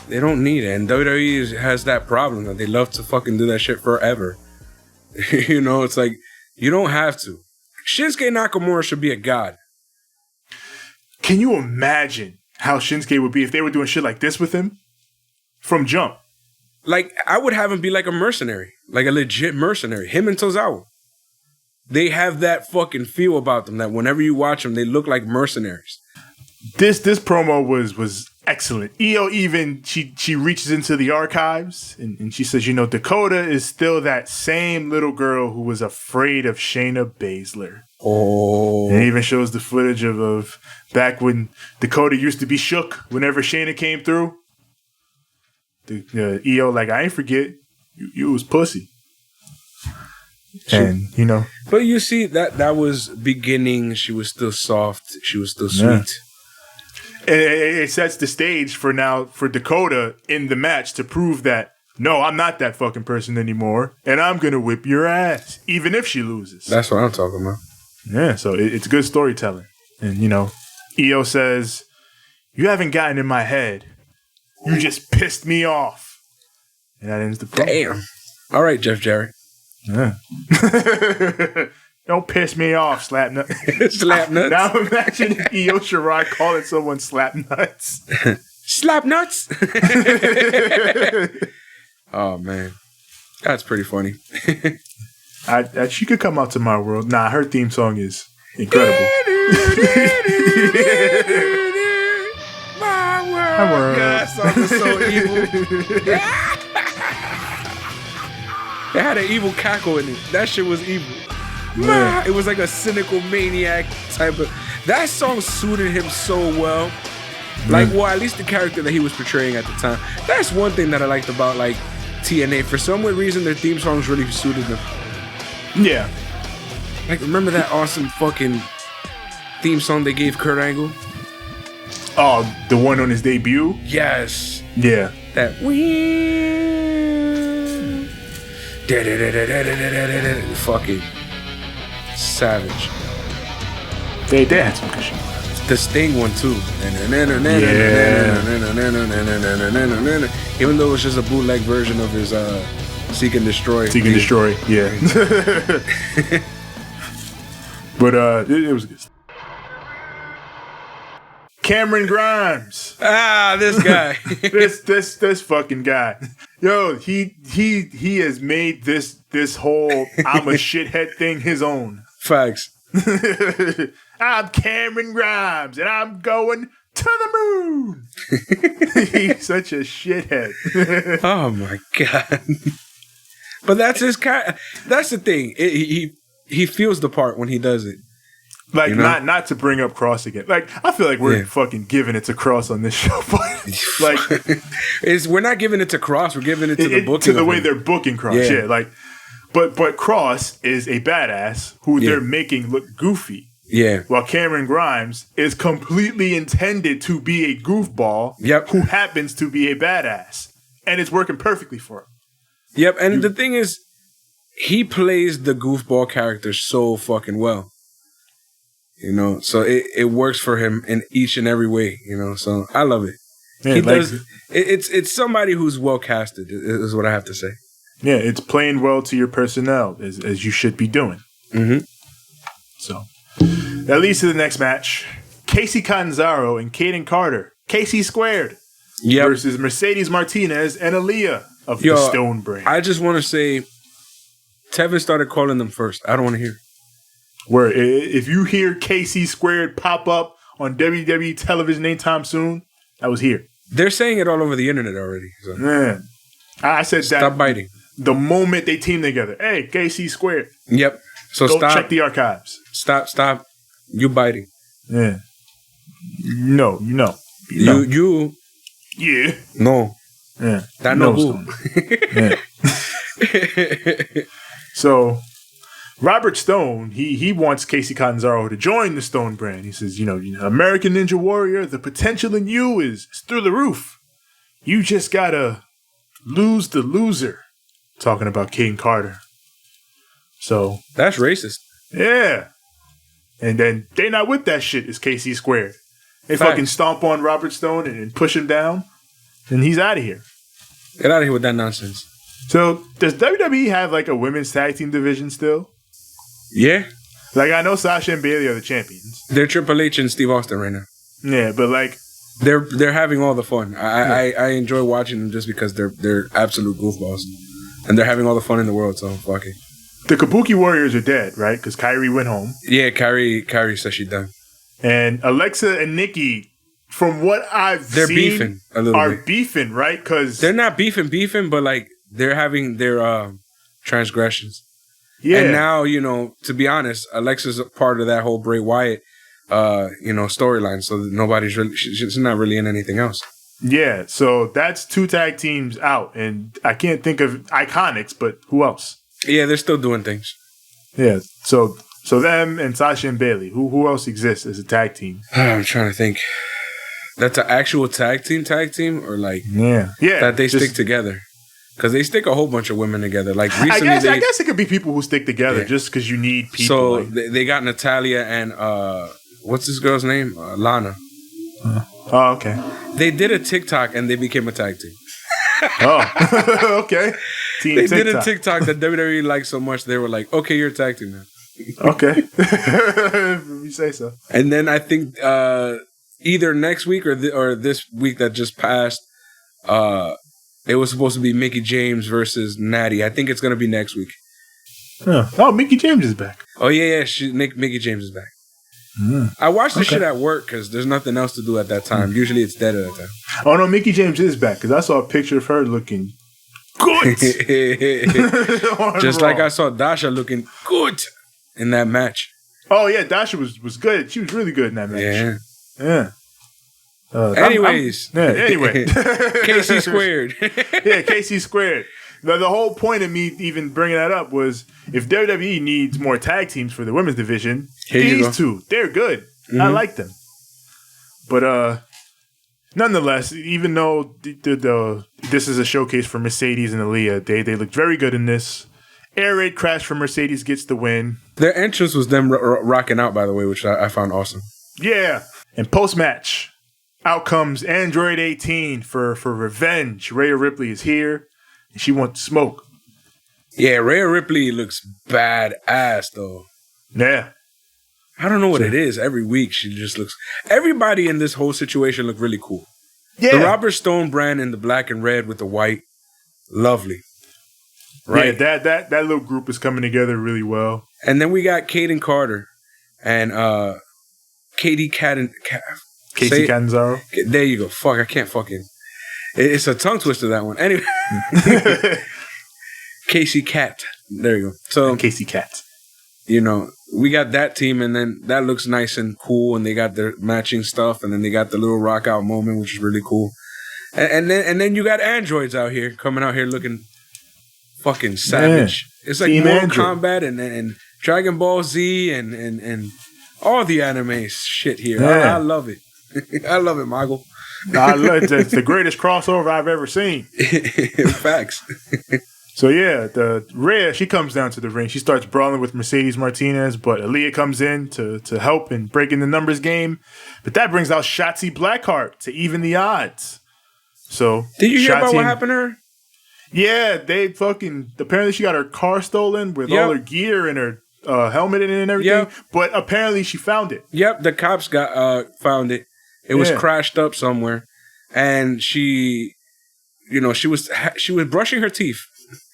They don't need it. And WWE has that problem that they love to fucking do that shit forever. You know, it's like, you don't have to. Shinsuke Nakamura should be a god. Can you imagine how Shinsuke would be if they were doing shit like this with him? From jump. Like, I would have him be like a mercenary. Like a legit mercenary. Him and Tozawa. They have that fucking feel about them that whenever you watch them, they look like mercenaries. This promo was excellent. Io even, she reaches into the archives and she says, you know, Dakota is still that same little girl who was afraid of Shayna Baszler. Oh. And it even shows the footage of back when Dakota used to be shook whenever Shayna came through. The Io, like, I ain't forget, you was pussy. And, you know. But you see, that was beginning. She was still soft. She was still sweet. Yeah. It sets the stage for Dakota in the match to prove that, no, I'm not that fucking person anymore, and I'm going to whip your ass, even if she loses. That's what I'm talking about. Yeah, so it's good storytelling. And, you know, Io says, you haven't gotten in my head. You just pissed me off. And that ends the promo. Damn. All right, Jeff Jarrett. Yeah. Don't piss me off, slap nuts. Slap nuts. Now imagine Io Shirai calling someone slap nuts. Slap nuts. Oh, man. That's pretty funny. She could come out to my world. Nah, her theme song is incredible. My world. That song was so evil. It had an evil cackle in it. That shit was evil. Yeah. It was like a cynical maniac type of... That song suited him so well. Like, well, at least the character that he was portraying at the time. That's one thing that I liked about, like, TNA. For some weird reason, their theme songs really suited them. Yeah. Like, remember that awesome fucking theme song they gave Kurt Angle? Oh, the one on his debut? Yes. Yeah. That... Fucking savage. They had some good shit. The Sting one too. Even though it was just a bootleg version of his Seek and Destroy. Seek and Destroy, yeah. But it was good. Cameron Grimes. Ah, this guy. this fucking guy. Yo, he has made this whole I'm a shithead thing his own. Facts. I'm Cameron Grimes and I'm going to the moon. He's such a shithead. Oh my god. But that's his kind. That's the thing. He feels the part when he does it. Like, you know? not to bring up Cross again. Like, I feel like we're fucking giving it to Cross on this show. But, like, we're not giving it to Cross. We're giving it to the booking. To the way they're booking Cross. Yeah. Like, but Cross is a badass who they're making look goofy. Yeah. While Cameron Grimes is completely intended to be a goofball who happens to be a badass. And it's working perfectly for him. Yep. And the thing is, he plays the goofball character so fucking well. You know, so it works for him in each and every way, you know, so I love it. Yeah, he does. It's somebody who's well casted, is what I have to say. Yeah, it's playing well to your personnel, as you should be doing. Mm-hmm. So, that leads to the next match. Casey Catanzaro and Kaden Carter. Casey Squared versus Mercedes Martinez and Aaliyah of the Stone brand. I just want to say, Tevin started calling them first. I don't want to hear it. Where if you hear KC Squared pop up on WWE television anytime soon, I was here. They're saying it all over the internet already. So. Man, I said that. Stop biting. The moment they team together, hey, KC Squared. Yep. So go stop. Check the archives. Stop. You biting. Yeah. No. You. Yeah. No. Yeah. That no. Yeah. So. Robert Stone, he wants Casey Catanzaro to join the Stone brand. He says, American Ninja Warrior, the potential in you is through the roof. You just gotta lose the loser. Talking about Caden Carter. So That's racist. yeah. And then they not with that shit is KC Squared. They Facts. fucking stomp on Robert Stone and push him down. And he's out of here. Get out of here with that nonsense. So does WWE have like a women's tag team division still? Yeah. Like I know Sasha and Bailey are the champions. They're Triple H and Steve Austin right now. Yeah, but like They're having all the fun. I enjoy watching them just because they're absolute goofballs. And they're having all the fun in the world, so fuck it. the Kabuki Warriors are dead, right? Because Kyrie went home. Yeah, Kyrie says she's done. And Alexa and Nikki, from what I've They're seen, beefing a little are bit. beefing, right? Because They're not beefing, but like they're having their transgressions. yeah, And now, to be honest, Alexa's a part of that whole Bray Wyatt, storyline. So nobody's really, she's not really in anything else. yeah. So that's 2 tag teams out, and I can't think of Iconics, but who else? Yeah, they're still doing things. Yeah. So them and Sasha and Bailey. Who else exists as a tag team? I'm trying to think. That's an actual tag team, or like Yeah. that they just- stick together. Because they stick a whole bunch of women together. Like recently, I guess it could be people who stick together Yeah. just because you need people. so like- they got Natalia and what's this girl's name? Lana. oh, okay. They did a TikTok and they became a tag team. Oh, okay. Team They TikTok. did a TikTok that WWE liked so much they were like, okay, you're a tag team now. Okay. If you say so. And then I think either next week or this week that just passed, it was supposed to be Mickie James versus Natty. I think it's gonna be next week. Huh. Oh, Mickie James is back. Oh yeah, Mickie James is back. I watched this shit at work because there's nothing else to do at that time. Usually it's dead at that time. Oh no, Mickie James is back because I saw a picture of her looking good. Just like I saw Dasha looking good in that match. Oh yeah, Dasha was good. She was really good in that match. Yeah. Yeah. Anyways. Anyway. KC squared. Yeah, KC squared. The whole point of me even bringing that up was if WWE needs more tag teams for the women's division, Here you these go. two, they're good. I like them. But nonetheless, even though this is a showcase for Mercedes and Aaliyah, they looked very good in this. Air raid crash for Mercedes gets the win. Their entrance was them rocking out, by the way, which I found awesome. Yeah. And post-match, out comes Android 18 for revenge. Rhea Ripley is here, and she wants smoke. Yeah, Rhea Ripley looks badass, though. Yeah. I don't know what it is. Every week, she just looks... Everybody in this whole situation looked really cool. Yeah. The Robert Stone brand in the black and red with the white, lovely. Right? Yeah, that little group is coming together really well. And then we got Caden Carter and Casey Catanzaro. There you go. Fuck, I can't fucking... It's a tongue twister, that one. Anyway. Casey Cat. There you go. So, Casey Cat. we got that team, and then that looks nice and cool, and they got their matching stuff, and then they got the little rock out moment, which is really cool. And then you got androids out here, coming out here looking fucking savage. Yeah. It's like Team Mortal Android. Kombat and Dragon Ball Z and all the anime shit here. Yeah. I love it. I love it, Michael. It's the greatest crossover I've ever seen. Facts. So yeah, the Rhea, she comes down to the ring. She starts brawling with Mercedes Martinez, but Aaliyah comes in to help in breaking the numbers game. But that brings out Shotzi Blackheart to even the odds. So Did you hear about Shotzi- what happened to her? Yeah, apparently she got her car stolen with all her gear and her helmet in it and everything. Yep. But apparently she found it. Yep, the cops found it. It was Yeah. crashed up somewhere, and she was brushing her teeth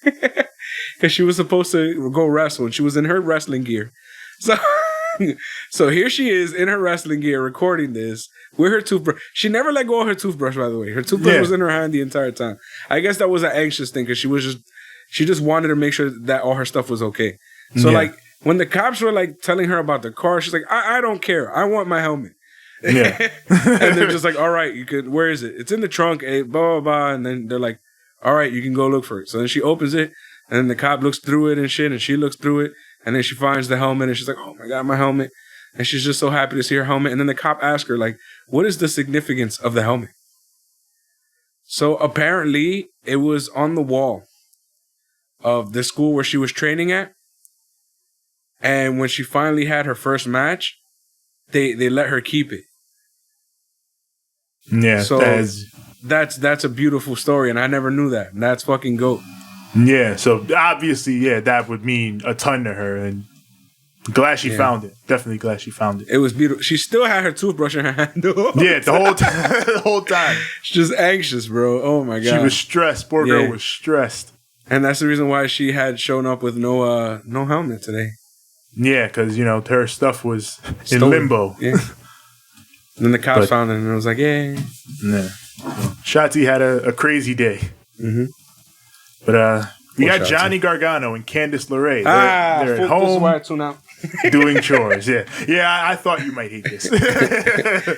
because she was supposed to go wrestle, and she was in her wrestling gear. So here she is in her wrestling gear recording this with her toothbrush. She never let go of her toothbrush, by the way. Her toothbrush Yeah. was in her hand the entire time. I guess that was an anxious thing because she just wanted to make sure that all her stuff was okay. So Yeah. like when the cops were like telling her about the car, she's like, I don't care. I want my helmet. Yeah. And they're just like, all right, you could, where is it? It's in the trunk, blah, blah, blah. And then they're like, all right, you can go look for it. So then she opens it, and then the cop looks through it and shit, and she looks through it, And then she finds the helmet and she's like, oh my God, my helmet. And she's just so happy to see her helmet. And then the cop asks her, like, what is the significance of the helmet? So apparently it was on the wall of the school where she was training at. And when she finally had her first match, they let her keep it. Yeah, so that's a beautiful story, and I never knew that. And that's fucking GOAT. Yeah, so obviously, yeah, that would mean a ton to her, and glad she found it. Definitely glad she found it. It was beautiful. She still had her toothbrush in her hand. Yeah, the whole time. The whole time. She's just anxious, bro. Oh my God. She was stressed. Poor girl was stressed. And that's the reason why she had shown up with no helmet today. Yeah, because, her stuff was in limbo. Yeah. And then the cops found it, and it was like, yeah. Shotzi had a crazy day. Mm-hmm. But we got Shotzi. Johnny Gargano and Candice LeRae. They're at home doing chores. Yeah, I thought you might hate this.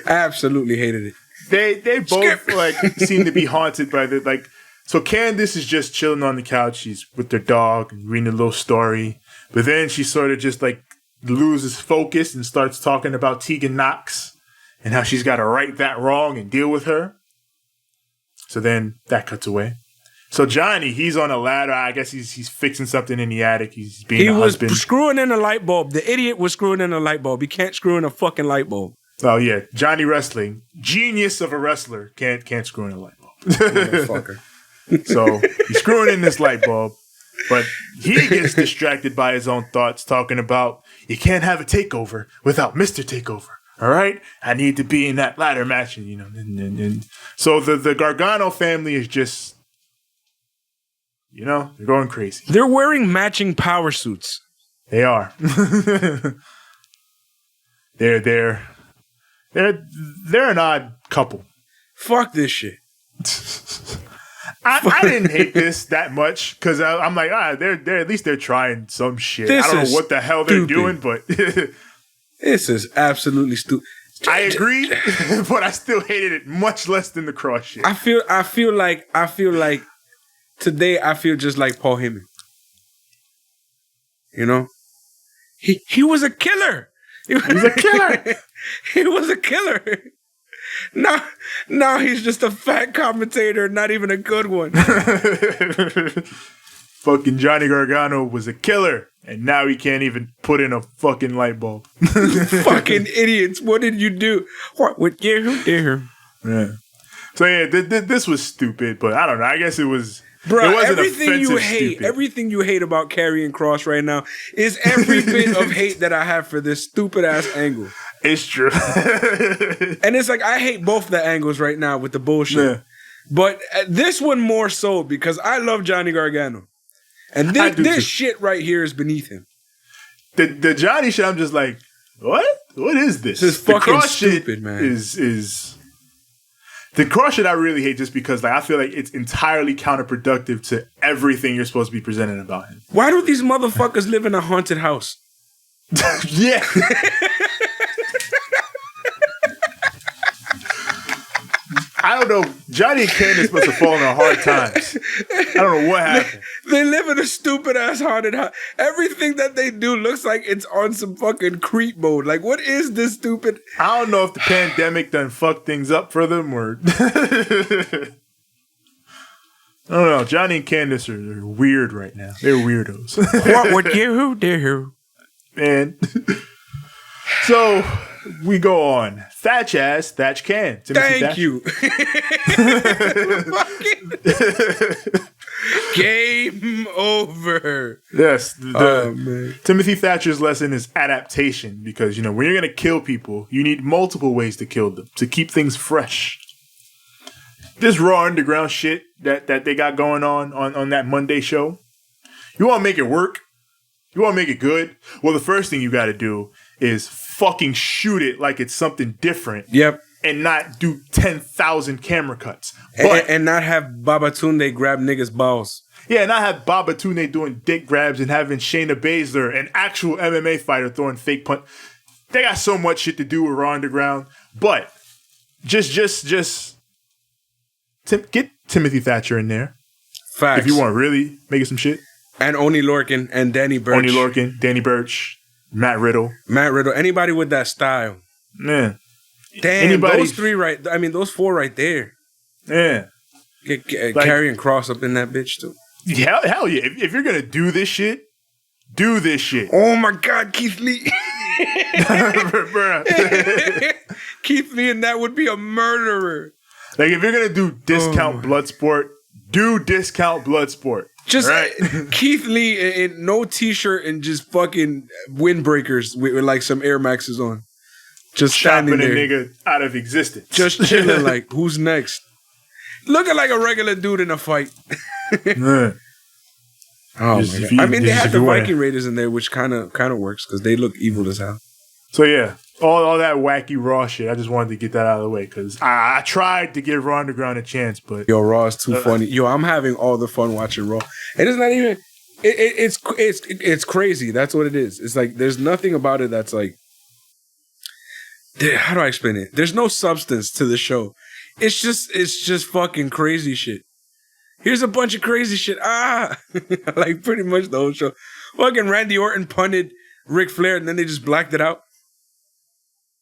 I absolutely hated it. They both seem to be haunted by so Candice is just chilling on the couch. She's with their dog and reading a little story. But then she sort of just loses focus and starts talking about Tegan Knox and how she's got to right that wrong and deal with her. So then that cuts away. So Johnny, he's on a ladder. I guess he's fixing something in the attic. He's being a husband. He was screwing in a light bulb. The idiot was screwing in a light bulb. He can't screw in a fucking light bulb. Oh yeah, Johnny Wrestling, genius of a wrestler, can't screw in a light bulb. Motherfucker. So he's screwing in this light bulb, but he gets distracted by his own thoughts, talking about you can't have a takeover without Mr. Takeover. All right, I need to be in that ladder match, and so the Gargano family is just, they're going crazy. They're wearing matching power suits. They are. They're an odd couple. Fuck this shit. I didn't hate this that much because I'm like, they're at least they're trying some shit. I don't know what the hell they're doing, but this is absolutely stupid. I agree, but I still hated it much less than the cross shit. I feel like today I feel just like Paul Heyman. He was a killer. He was a killer. He was a killer. Now he's just a fat commentator, not even a good one. Fucking Johnny Gargano was a killer, and now he can't even put in a fucking light bulb. Fucking idiots. What did you do? What would you do? Yeah. So yeah, this was stupid, but I don't know. I guess it was... Bro, it wasn't everything you hate about Karrion Kross right now is every bit of hate that I have for this stupid ass angle. It's true. And it's like, I hate both the angles right now with the bullshit. Yeah. But this one more so because I love Johnny Gargano. And this shit right here is beneath him. The Johnny shit, I'm just like, what? What is this? This is fucking stupid, man. Is the cross shit I really hate just because I feel like it's entirely counterproductive to everything you're supposed to be presenting about him. Why do these motherfuckers live in a haunted house? Yeah. I don't know. Johnny and Candice must have fallen on hard times. I don't know what happened. They live in a stupid ass haunted house. Everything that they do looks like it's on some fucking creep mode. Like, what is this stupid? I don't know if the pandemic done fucked things up for them or... I don't know. Johnny and Candice are weird right now. They're weirdos. What would you do? Man. So... we go on. Thatch ass, Thatch can. Thank you. Game over. Yes. Timothy Thatcher's lesson is adaptation because, when you're going to kill people, you need multiple ways to kill them to keep things fresh. This Raw Underground shit that they got going on that Monday show, you want to make it work? You want to make it good? Well, the first thing you got to do is fucking shoot it like it's something different. Yep. And not do 10,000 camera cuts. And not have Babatunde grab niggas' balls. Yeah, not have Babatunde doing dick grabs and having Shayna Baszler, an actual MMA fighter, throwing fake punch. They got so much shit to do with Raw Underground. But just get Timothy Thatcher in there. Facts. If you want really making some shit. And Oni Lorcan and Danny Burch. Oni Lorcan, Danny Burch, Matt Riddle. Anybody with that style. Man. Damn, those four right there. Yeah. Carrying Cross up in that bitch too. Hell yeah. If you're going to do this shit, do this shit. Oh my God, Keith Lee. Keith Lee and that would be a murderer. Like, if you're going to do discount Bloodsport, do discount Bloodsport. Just right? Keith Lee in no t-shirt and just fucking windbreakers with like some Air Maxes on. Just standing there. A nigga out of existence. Just chilling like, who's next? Looking like a regular dude in a fight. Man. Oh my God. They had the Viking Raiders in there, which kind of works because they look evil as hell. So yeah, all that wacky Raw shit. I just wanted to get that out of the way because I tried to give Raw Underground a chance, but yo, Raw is too funny. Yo, I'm having all the fun watching Raw. And it's not even. It's crazy. That's what it is. It's like there's nothing about it that's like. How do I explain it? There's no substance to the show. It's just fucking crazy shit. Here's a bunch of crazy shit. Like pretty much the whole show. Fucking Randy Orton punted Ric Flair and then they just blacked it out.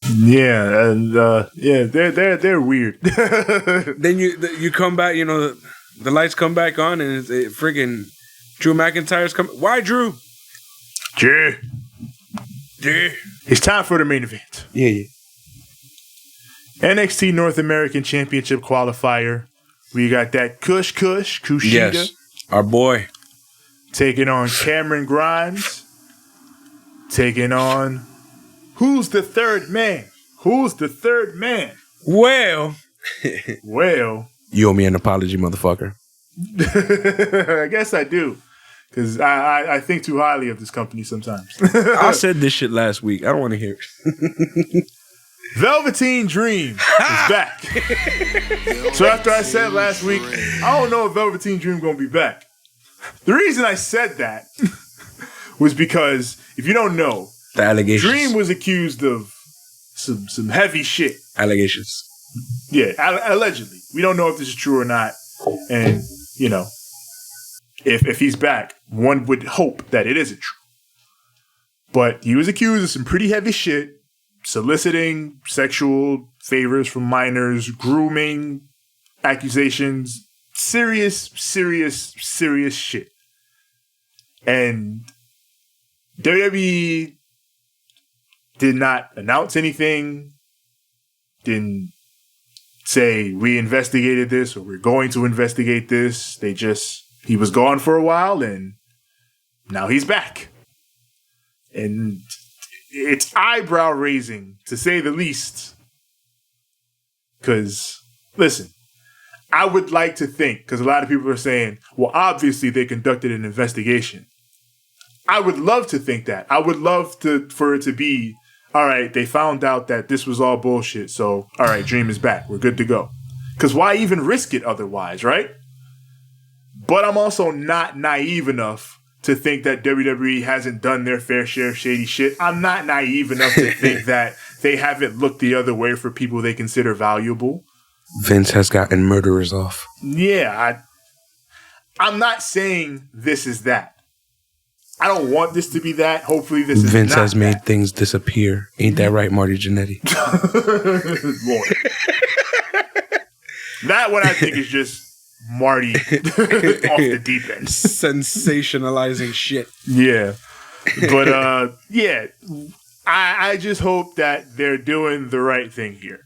Yeah, and they're weird. Then you come back, the lights come back on and it's friggin' Drew McIntyre's coming. Why Drew? Drew. It's time for the main event. Yeah. NXT North American Championship qualifier. We got that Kushida. Yes, our boy. Taking on Cameron Grimes. Taking on... Who's the third man? Well. You owe me an apology, motherfucker. I guess I do. Because I think too highly of this company sometimes. I said this shit last week. I don't want to hear it. Velveteen Dream is back. So after I said last week, I don't know if Velveteen Dream going to be back. The reason I said that was because, if you don't know, the allegations. Dream was accused of some heavy shit. Allegations. Yeah, allegedly. We don't know if this is true or not. And, if he's back, one would hope that it isn't true. But he was accused of some pretty heavy shit, soliciting sexual favors from minors, grooming accusations, serious shit. And WWE did not announce anything, didn't say we investigated this or we're going to investigate this. He was gone for a while and now he's back. And it's eyebrow raising to say the least. Because, listen, I would like to think, because a lot of people are saying, well, obviously they conducted an investigation. I would love to think that. I would love for it to be, all right, they found out that this was all bullshit. So, all right, Dream is back. We're good to go. Because why even risk it otherwise, right? But I'm also not naive enough to think that WWE hasn't done their fair share of shady shit. I'm not naive enough to think that they haven't looked the other way for people they consider valuable. Vince has gotten murderers off. Yeah, I'm not saying this is that. I don't want this to be that. Hopefully this is Vince not has made that. things disappear. Ain't that right, Marty Jannetty? Lord. That one I think is just Marty off the deep end. Sensationalizing shit. Yeah. But yeah, I just hope that they're doing the right thing here.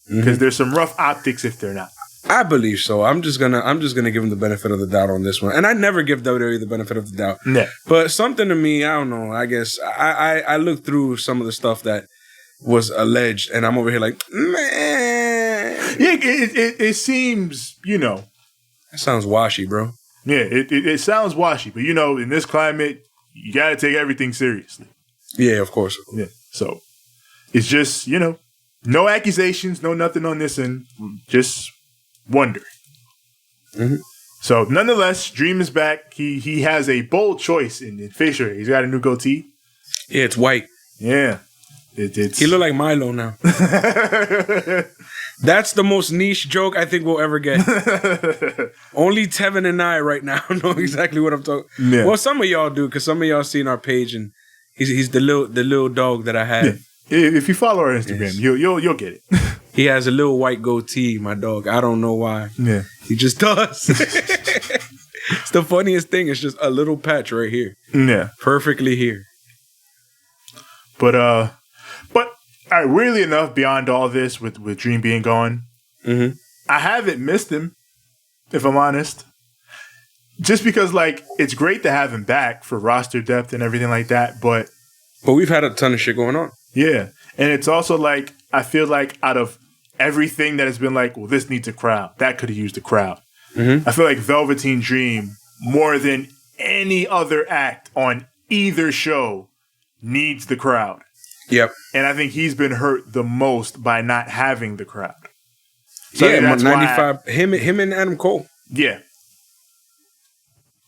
Because there's some rough optics if they're not. I believe so. I'm just gonna give them the benefit of the doubt on this one. And I never give WWE the benefit of the doubt. Yeah. But something to me, I don't know, I guess I looked through some of the stuff that was alleged and I'm over here like, man. Yeah, it seems, That sounds washy, bro. Yeah, it sounds washy, but in this climate, you got to take everything seriously. Yeah, of course. Yeah. So it's just, no accusations, no nothing on this end. Just wondering. So nonetheless, Dream is back. He has a bold choice in facial hair. He's got a new goatee. Yeah, it's white. Yeah. He look like Milo now. That's the most niche joke I think we'll ever get. Only Tevin and I right now know exactly what I'm talking. Yeah. Well, some of y'all do, because some of y'all seen our page, and he's the little dog that I have. Yeah. If you follow our Instagram, you'll get it. He has a little white goatee, my dog. I don't know why. Yeah. He just does. It's the funniest thing. It's just a little patch right here. Yeah. Perfectly here. But all right, weirdly enough, beyond all this with Dream being gone, I haven't missed him, if I'm honest. Just because, like, it's great to have him back for roster depth and everything like that, but we've had a ton of shit going on. Yeah. And it's also like, I feel like out of everything that has been like, well, this needs a crowd, that could have used a crowd. I feel like Velveteen Dream, more than any other act on either show, needs the crowd. Yep. And I think he's been hurt the most by not having the crowd. So yeah, that's 95. Him and Adam Cole. Yeah.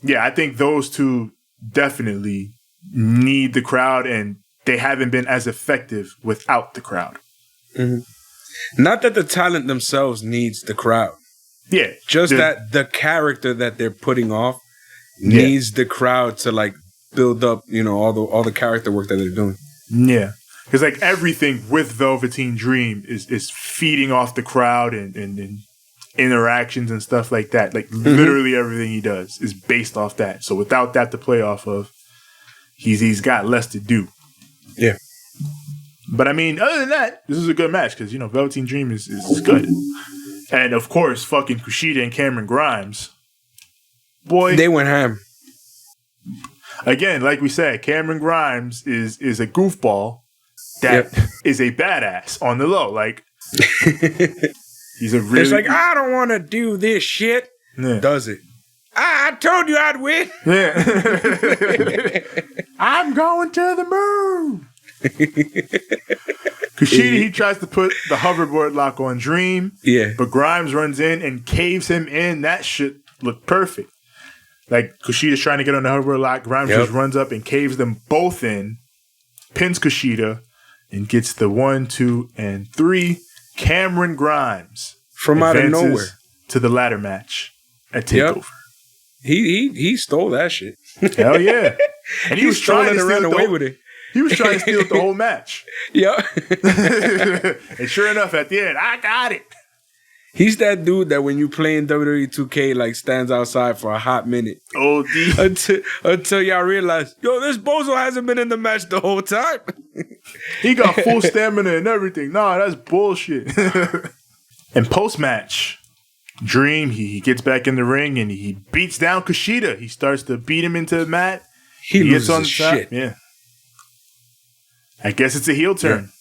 Yeah, I think those two definitely need the crowd, and they haven't been as effective without the crowd. Not that the talent themselves needs the crowd. Yeah. Just that the character that they're putting off needs the crowd to, like, build up, you know, all the character work that they're doing. Yeah. Because, like, everything with Velveteen Dream is feeding off the crowd and interactions and stuff like that. Like, literally everything he does is based off that. So without that to play off of, he's got less to do. Yeah. But, I mean, other than that, this is a good match because, you know, Velveteen Dream is good. And, of course, fucking Kushida and Cameron Grimes. Boy. They went ham. Again, like we said, Cameron Grimes is a goofball that is a badass on the low. Like, he's a really... It's like, I don't want to do this shit. Yeah. Does it? I told you I'd win. Yeah. I'm going to the moon. Kushida, he tries to put the hoverboard lock on Dream. Yeah. But Grimes runs in and caves him in. That shit looked perfect. Like, Kushida's trying to get on the hoverboard lock. Grimes just runs up and caves them both in. Pins Kushida. And gets the 1, 2, and 3. Cameron Grimes. From out of nowhere. To the ladder match at TakeOver. He stole that shit. Hell yeah. And he was trying to run away with it. He was trying to steal the whole match. Yeah. And sure enough, at the end, I got it. He's that dude that when you play in WWE 2K, like, stands outside for a hot minute. OD. Until y'all realize, yo, this bozo hasn't been in the match the whole time. He got full stamina and everything. Nah, that's bullshit. And post-match, Dream, he gets back in the ring and he beats down Kushida. He starts to beat him into the mat. He loses his shit. Yeah. I guess it's a heel turn.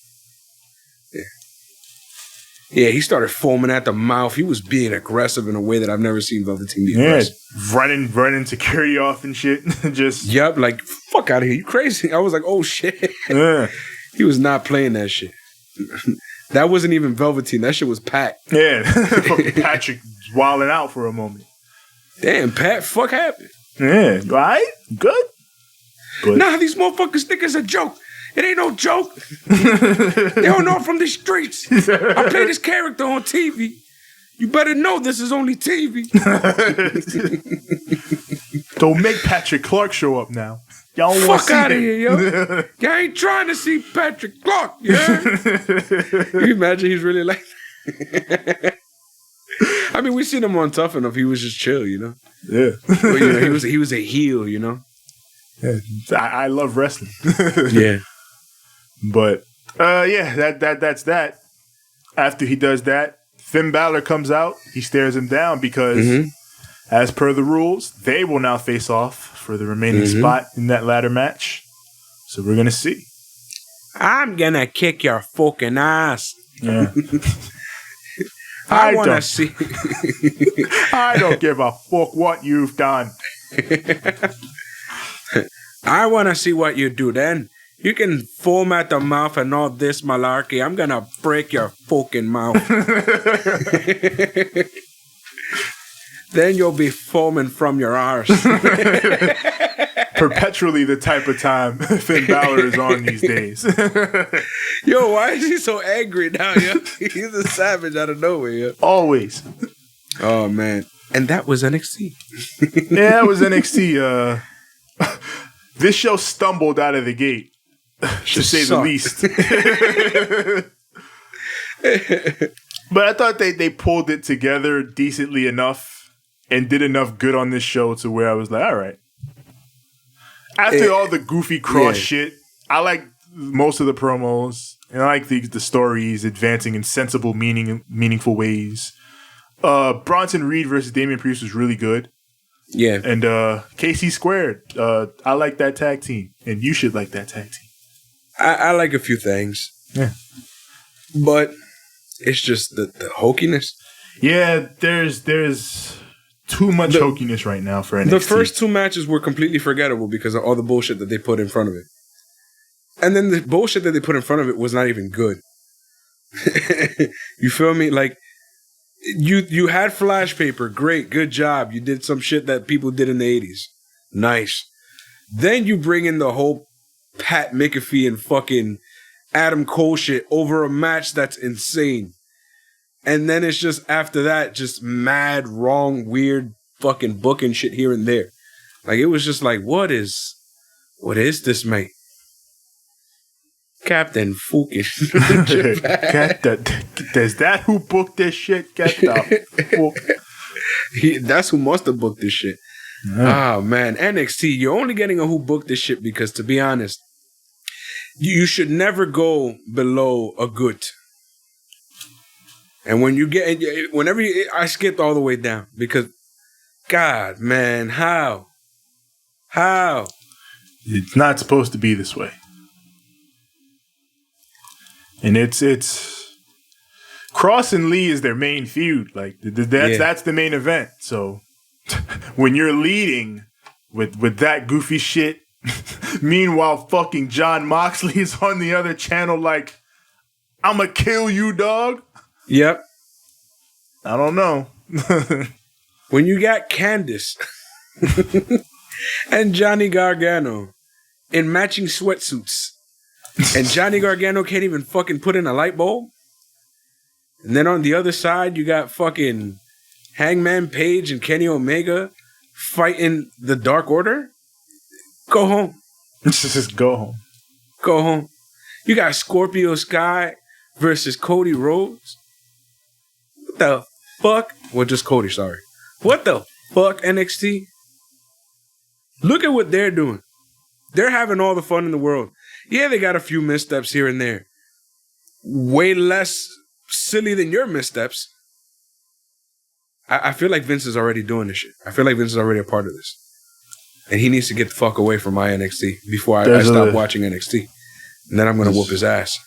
Yeah, he started foaming at the mouth. He was being aggressive in a way that I've never seen Velveteen be aggressive. Running security off and shit. Just Yep, like, fuck out of here. You crazy? I was like, oh, shit. Yeah. He was not playing that shit. That wasn't even Velveteen. That shit was Pat. Yeah. Fucking Patrick wilding out for a moment. Damn, Pat, fuck happened? Yeah. All right? Good? But nah, these motherfuckers think it's a joke. It ain't no joke. They don't know from the streets. I play this character on TV. You better know this is only TV. Don't make Patrick Clark show up now. Y'all don't want to see fuck out of him. here, yo. Y'all ain't trying to see Patrick Clark, yeah? Can you imagine he's really like I mean, we seen him on Tough Enough. He was just chill, you know? Yeah. But, you know, he was a heel, you know? Yeah. I love wrestling. Yeah. But that's that. After he does that, Finn Balor comes out. He stares him down because, as per the rules, they will now face off for the remaining spot in that ladder match. So we're gonna see. I'm gonna kick your fucking ass. Yeah. I wanna see. I don't give a fuck what you've done. I wanna see what you do then. You can foam at the mouth and all this malarkey. I'm gonna break your fucking mouth. then you'll be foaming from your arse. Perpetually the type of time Finn Balor is on these days. Yo, why is he so angry now, yo? He's a savage out of nowhere, yo. Always. Oh, man. And that was NXT. Yeah, that was NXT. This show stumbled out of the gate, to say the least. But I thought they pulled it together decently enough and did enough good on this show to where I was like, all right. After all the goofy cross shit, I like most of the promos, and I like the stories advancing in sensible, meaningful ways. Bronson Reed versus Damian Priest was really good. Yeah. And KC Squared, I like that tag team, and you should like that tag team. I like a few things. Yeah. But it's just the hokiness. Yeah, there's too much hokiness right now for NXT. The first two matches were completely forgettable because of all the bullshit that they put in front of it. And then the bullshit that they put in front of it was not even good. You feel me? Like, you had flash paper. Great. Good job. You did some shit that people did in the 80s. Nice. Then you bring in the whole Pat McAfee and fucking Adam Cole shit over a match that's insane. And then it's just after that, just mad, wrong, weird fucking booking shit here and there. Like, it was just like, what is this, mate? Captain fucking Is that who booked this shit? Get the fuck. That's who must have booked this shit. Oh, man. NXT, you're only getting a who booked this shit because, to be honest, you should never go below a good. And when you get, I skipped all the way down because, God, man, how? It's not supposed to be this way. And it's Cross and Lee is their main feud. Like that's the main event. So when you're leading with that goofy shit, meanwhile fucking John Moxley is on the other channel like, I'ma kill you, dog. Yep. I don't know. When you got Candice and Johnny Gargano in matching sweatsuits, and Johnny Gargano can't even fucking put in a light bulb, and then on the other side you got fucking Hangman Page and Kenny Omega fighting the Dark Order, go home. Just go home. Go home. You got Scorpio Sky versus Cody Rhodes. What the fuck? Well, just Cody, sorry. What the fuck, NXT? Look at what they're doing. They're having all the fun in the world. Yeah, they got a few missteps here and there. Way less silly than your missteps. I feel like Vince is already doing this shit. I feel like Vince is already a part of this. And he needs to get the fuck away from my NXT before I stop watching NXT. And then I'm going to whoop his ass.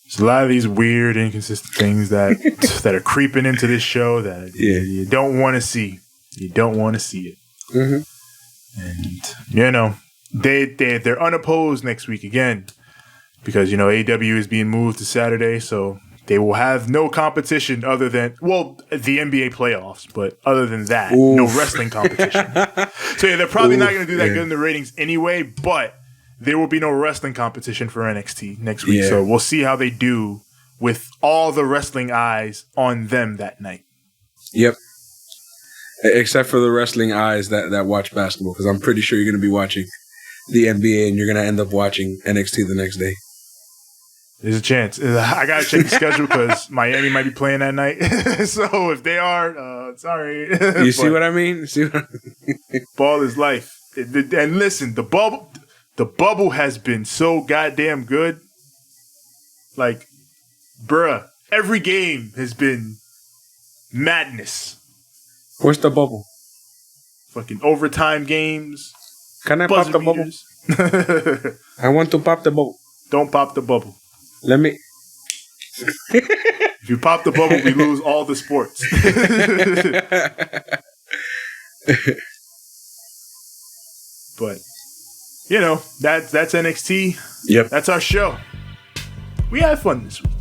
There's a lot of these weird, inconsistent things that are creeping into this show that you don't want to see. You don't want to see it. Mm-hmm. And, you know, they're unopposed next week again because, you know, AEW is being moved to Saturday, so they will have no competition other than, well, the NBA playoffs, but other than that, no wrestling competition. So, yeah, they're probably not going to do that good in the ratings anyway, but there will be no wrestling competition for NXT next week. Yeah. So we'll see how they do with all the wrestling eyes on them that night. Yep. Except for the wrestling eyes that watch basketball, because I'm pretty sure you're going to be watching the NBA and you're going to end up watching NXT the next day. There's a chance. I got to check the schedule because Miami might be playing that night. So if they are, sorry. You see what I mean? Ball is life. And listen, the bubble has been so goddamn good. Like, bruh, every game has been madness. Where's the bubble? Fucking overtime games. Can I pop the bubble? I want to pop the bubble. Don't pop the bubble. Let me. If you pop the bubble, we lose all the sports. But, you know, that's NXT. Yep. That's our show. We had fun this week.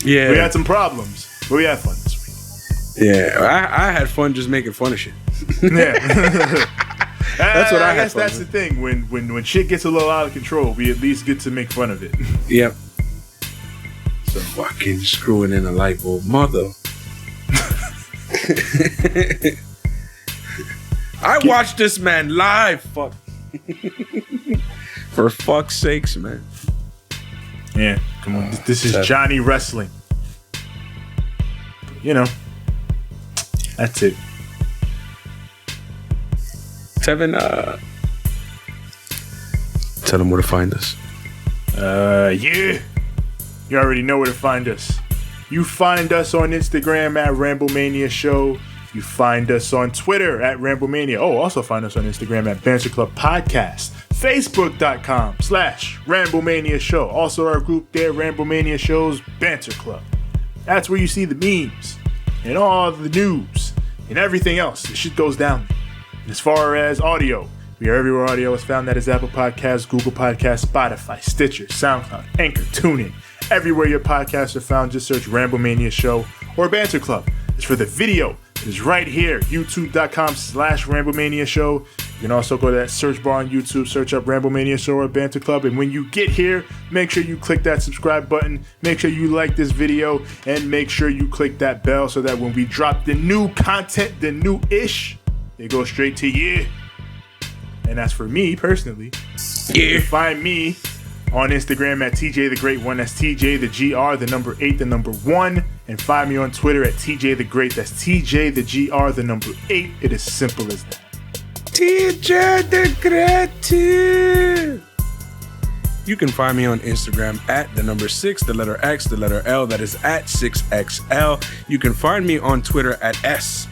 Yeah. We had some problems, but we had fun this week. Yeah, I had fun just making fun of shit. Yeah. That's what I guess had fun that's with. the thing. When shit gets a little out of control, we at least get to make fun of it. Yep. So fucking screwing in a light bulb, mother. I watched this man live. Fuck. For fuck's sakes, man. Yeah, come on. This is Johnny Wrestling. You know, that's it. Tevin, tell them where to find us. Yeah. You already know where to find us. You find us on Instagram at Ramblemania Show. You find us on Twitter at Ramblemania. Oh, also find us on Instagram at Banter Club Podcast. Facebook.com/Ramblemania Show. Also our group there, Ramblemania Show's Banter Club. That's where you see the memes and all the news and everything else. The shit goes down. And as far as audio, we are everywhere audio is found. That is Apple Podcasts, Google Podcasts, Spotify, Stitcher, SoundCloud, Anchor, TuneIn. Everywhere your podcasts are found, just search Ramblemania Show or Banter Club. As for the video, it is right here, youtube.com/Ramblemania Show. You can also go to that search bar on YouTube, search up Ramblemania Show or Banter Club. And when you get here, make sure you click that subscribe button. Make sure you like this video and make sure you click that bell so that when we drop the new content, the new-ish, it goes straight to you. And as for me personally, you can find me on Instagram at TJ the Great 1. That's TJ the GR, the number 8, the number 1. And find me on Twitter at TJ the Great. That's TJ the GR, the number 8. It is simple as that. TJ the Great. You can find me on Instagram at the number 6, the letter X, the letter L. That is at 6XL. You can find me on Twitter at SIIXX.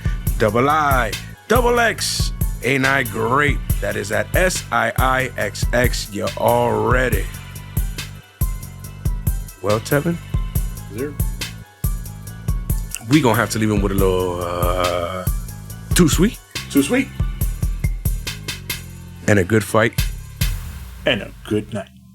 Ain't I great? That is at SIIXX. You already. Well, Tevin, we gonna have to leave him with a little too sweet. Too sweet. And a good fight. And a good night.